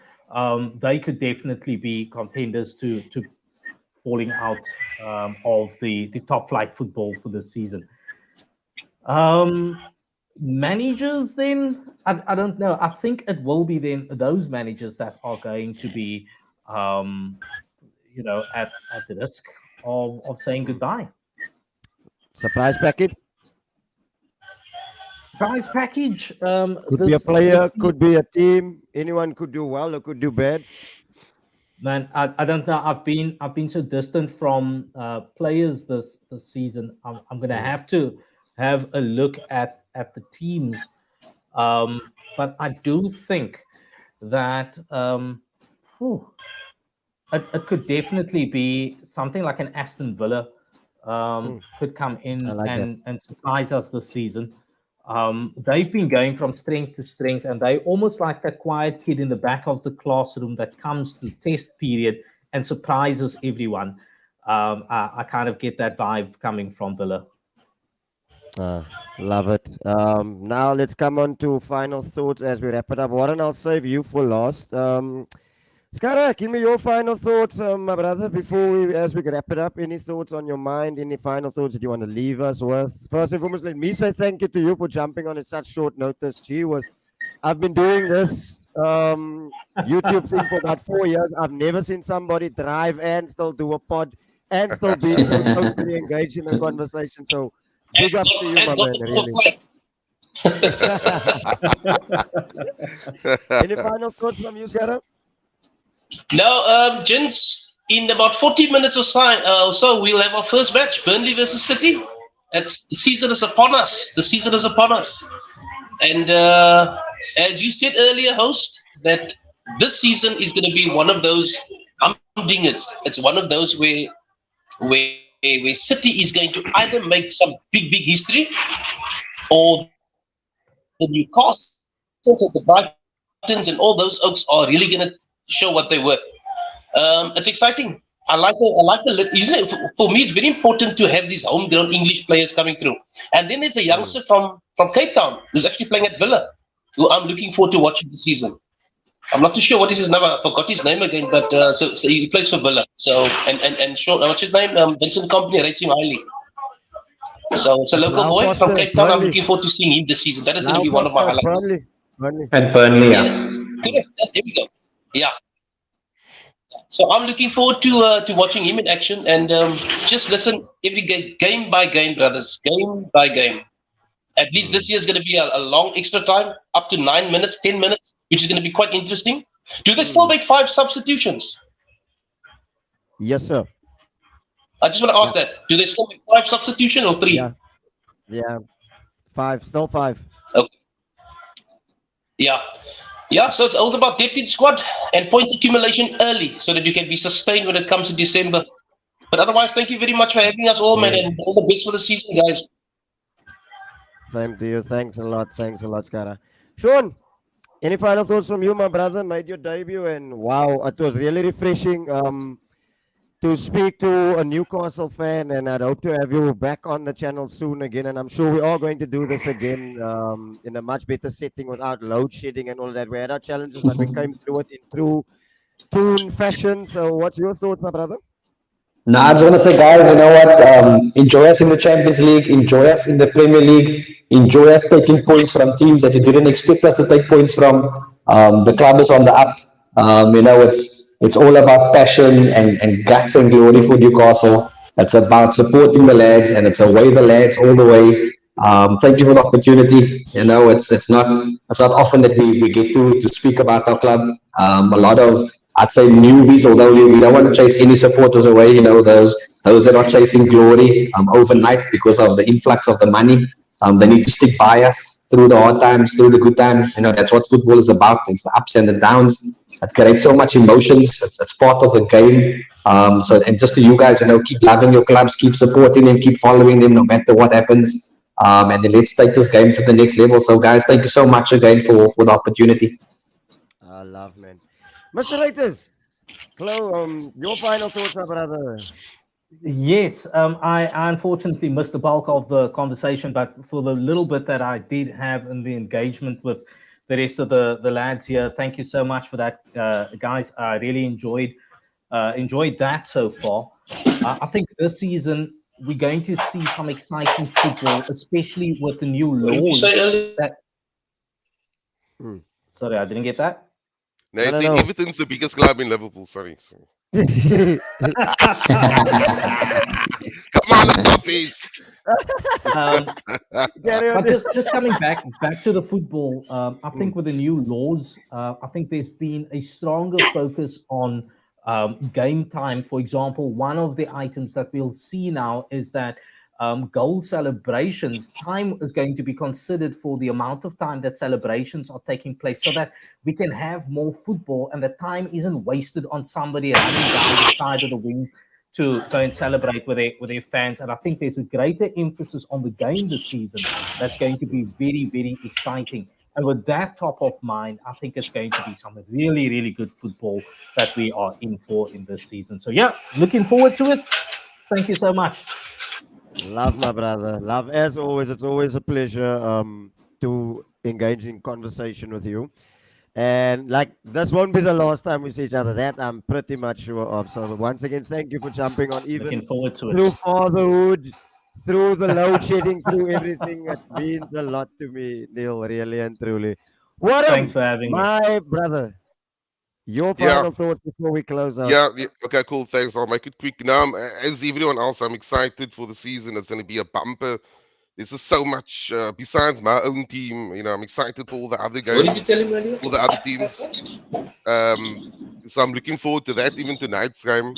They could definitely be contenders to falling out of the top flight football for this season. Managers, then I don't know. I think it will be then those managers that are going to be, at the risk of saying goodbye. Surprise package. Prize package. Could be a player, could be a team. Anyone could do well or could do bad. Man, I don't know. I've been so distant from players this season. I'm gonna have to have a look at the teams. But I do think that it could definitely be something like an Aston Villa could come in and surprise us this season. They've been going from strength to strength, and they almost like that quiet kid in the back of the classroom that comes to test period and surprises everyone. I kind of get that vibe coming from Villa. Love it. Now let's come on to final thoughts as we wrap it up. Warren, I'll save you for last. Skara, give me your final thoughts, my brother, as we wrap it up. Any thoughts on your mind? Any final thoughts that you want to leave us with? First and foremost, let me say thank you to you for jumping on at such short notice. I've been doing this YouTube thing for about 4 years. I've never seen somebody drive and still do a pod and still be so totally engaged in a conversation. So big ups to you, my man, really. Any final thoughts from you, Skara? Now, gents, in about 40 minutes or so, we'll have our first match, Burnley versus City. The season is upon us. The season is upon us. And as you said earlier, host, that this season is going to be one of those humdingers. It's one of those where City is going to either make some big history, or the Newcastle, the Brightons, and all those oaks are really going to show what they're worth. It's exciting. I like the for me, it's very important to have these homegrown English players coming through. And then there's a youngster from Cape Town who's actually playing at Villa, who I'm looking forward to watching this season. I'm not too sure what is his name. I forgot his name again, but so he plays for Villa. So and Sean, what's his name? Vincent Company rates him highly. So it's a local boy from Cape Town. I'm looking forward to seeing him this season. That is going to be one of my highlights. Burnley. And Burnley, yeah. Yes, correct. There we go. Yeah. So I'm looking forward to watching him in action, and just listen every game by game, brothers, game by game. At least this year is going to be a long extra time, up to 9 minutes, 10 minutes, which is going to be quite interesting. Do they still make 5 substitutions? Yes, sir. I just want to ask that. Do they still make 5 substitutions or 3? Yeah. 5, still 5. Okay. Yeah, so it's all about depth in squad and points accumulation early so that you can be sustained when it comes to December. But otherwise, thank you very much for having us all, man, and all the best for the season, guys. Same to you. Thanks a lot, Skara. Sean, Any final thoughts from you, my brother? Made your debut, and wow, it was really refreshing. To speak to a Newcastle fan, and I'd hope to have you back on the channel soon again. And I'm sure we are going to do this again in a much better setting without load shedding and all that. We had our challenges, but we came through it in true tune fashion. So, what's your thoughts, my brother? No, I just want to say, guys, you know what? Enjoy us in the Champions League. Enjoy us in the Premier League. Enjoy us taking points from teams that you didn't expect us to take points from. The club is on the up. It's all about passion and guts and glory for Newcastle. It's about supporting the lads, and it's away the lads all the way. Thank you for the opportunity. It's not often that we get to speak about our club. A lot of, I'd say, newbies, although we don't want to chase any supporters away. Those that are chasing glory overnight because of the influx of the money. They need to stick by us through the hard times, through the good times. That's what football is about. It's the ups and the downs. It creates so much emotions. It's part of the game. And just to you guys, keep loving your clubs, keep supporting them, keep following them, no matter what happens. And then let's take this game to the next level. So, guys, thank you so much again for the opportunity. I love, man. Mr. Raiters, Chloe, your final thoughts, my brother. Yes, I unfortunately missed the bulk of the conversation, but for the little bit that I did have in the engagement with the rest of the lads here, thank you so much for that, guys. I really enjoyed that so far. I think this season we're going to see some exciting football, especially with the new What did we laws. say earlier? Sorry, I didn't get that. Now, you No, said no. Everton's the biggest club in Liverpool. Sorry. Come on, the puppies. Um, Carry on. But just coming back to the football, I think with the new laws, I think there's been a stronger focus on game time. For example, one of the items that we'll see now is that goal celebrations time is going to be considered for the amount of time that celebrations are taking place, so that we can have more football and the time isn't wasted on somebody running down the side of the wing to go and celebrate with their fans. And I think there's a greater emphasis on the game this season that's going to be very, very exciting. And with that top of mind, I think it's going to be some really, really good football that we are in for in this season. So, yeah, looking forward to it. Thank you so much. Love, my brother. Love, as always. It's always a pleasure to engage in conversation with you. And like this won't be the last time we see each other. That I'm pretty much sure of. So once again, thank you for jumping on, even Looking forward to through it. fatherhood, through the load shedding, through everything. It means a lot to me, Neil, really and truly. What Thanks for having me. my brother? Your Yeah, final thoughts before we close out. yeah. Okay, cool. Thanks. I'll make it quick. Now, as everyone else, I'm excited for the season. It's going to be a bumper. There's just so much besides my own team. I'm excited for all the other What did you games, tell him earlier? all the other teams. So I'm looking forward to that, even tonight's game.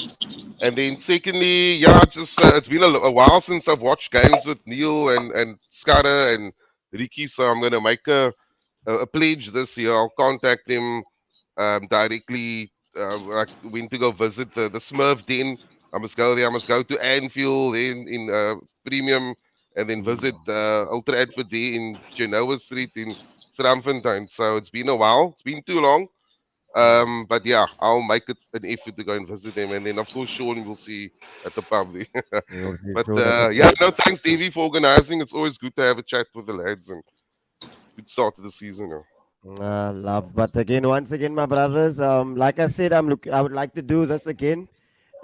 And then secondly, yeah, just it's been a while since I've watched games with Neil and Skara and Ricky. So I'm going to make a pledge this year. I'll contact them directly like when to go visit the Smurf Den. I must go there. I must go to Anfield in Premium, and then visit Ultra Advert Day in Genoa Street in Stramfontein. So it's been a while. It's been too long. But yeah, I'll make it an effort to go and visit them, and then of course Sean will see at the pub there. We'll see But soon at the yeah, no, thanks Davey for organizing. It's always good to have a chat with the lads, and good start to the season. love. But again, once again, my brothers, like I said, I would like to do this again.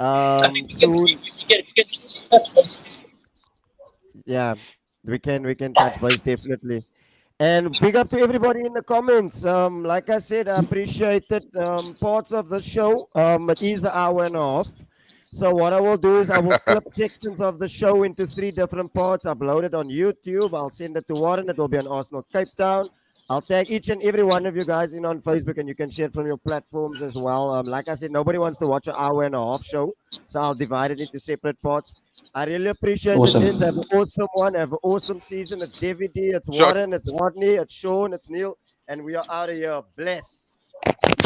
I think we can, Soon. we can touch base. Yeah, we can touch base definitely. And big up to everybody in the comments. Like I said, I appreciate it. Parts of the show, it is an hour and a half. So what I will do is I will clip sections of the show into 3 different parts, upload it on YouTube. I'll send it to Warren. It will be on Arsenal Cape Town. I'll tag each and every one of you guys in on Facebook, and you can share it from your platforms as well. Like I said, nobody wants to watch an hour and a half show, so I'll divide it into separate parts. I really appreciate the gents. Have Awesome. an awesome one. Have an awesome season. It's David D, it's Shot. Warren, it's Rodney, it's Sean, it's Neil, and we are out of here. Bless. Cheers.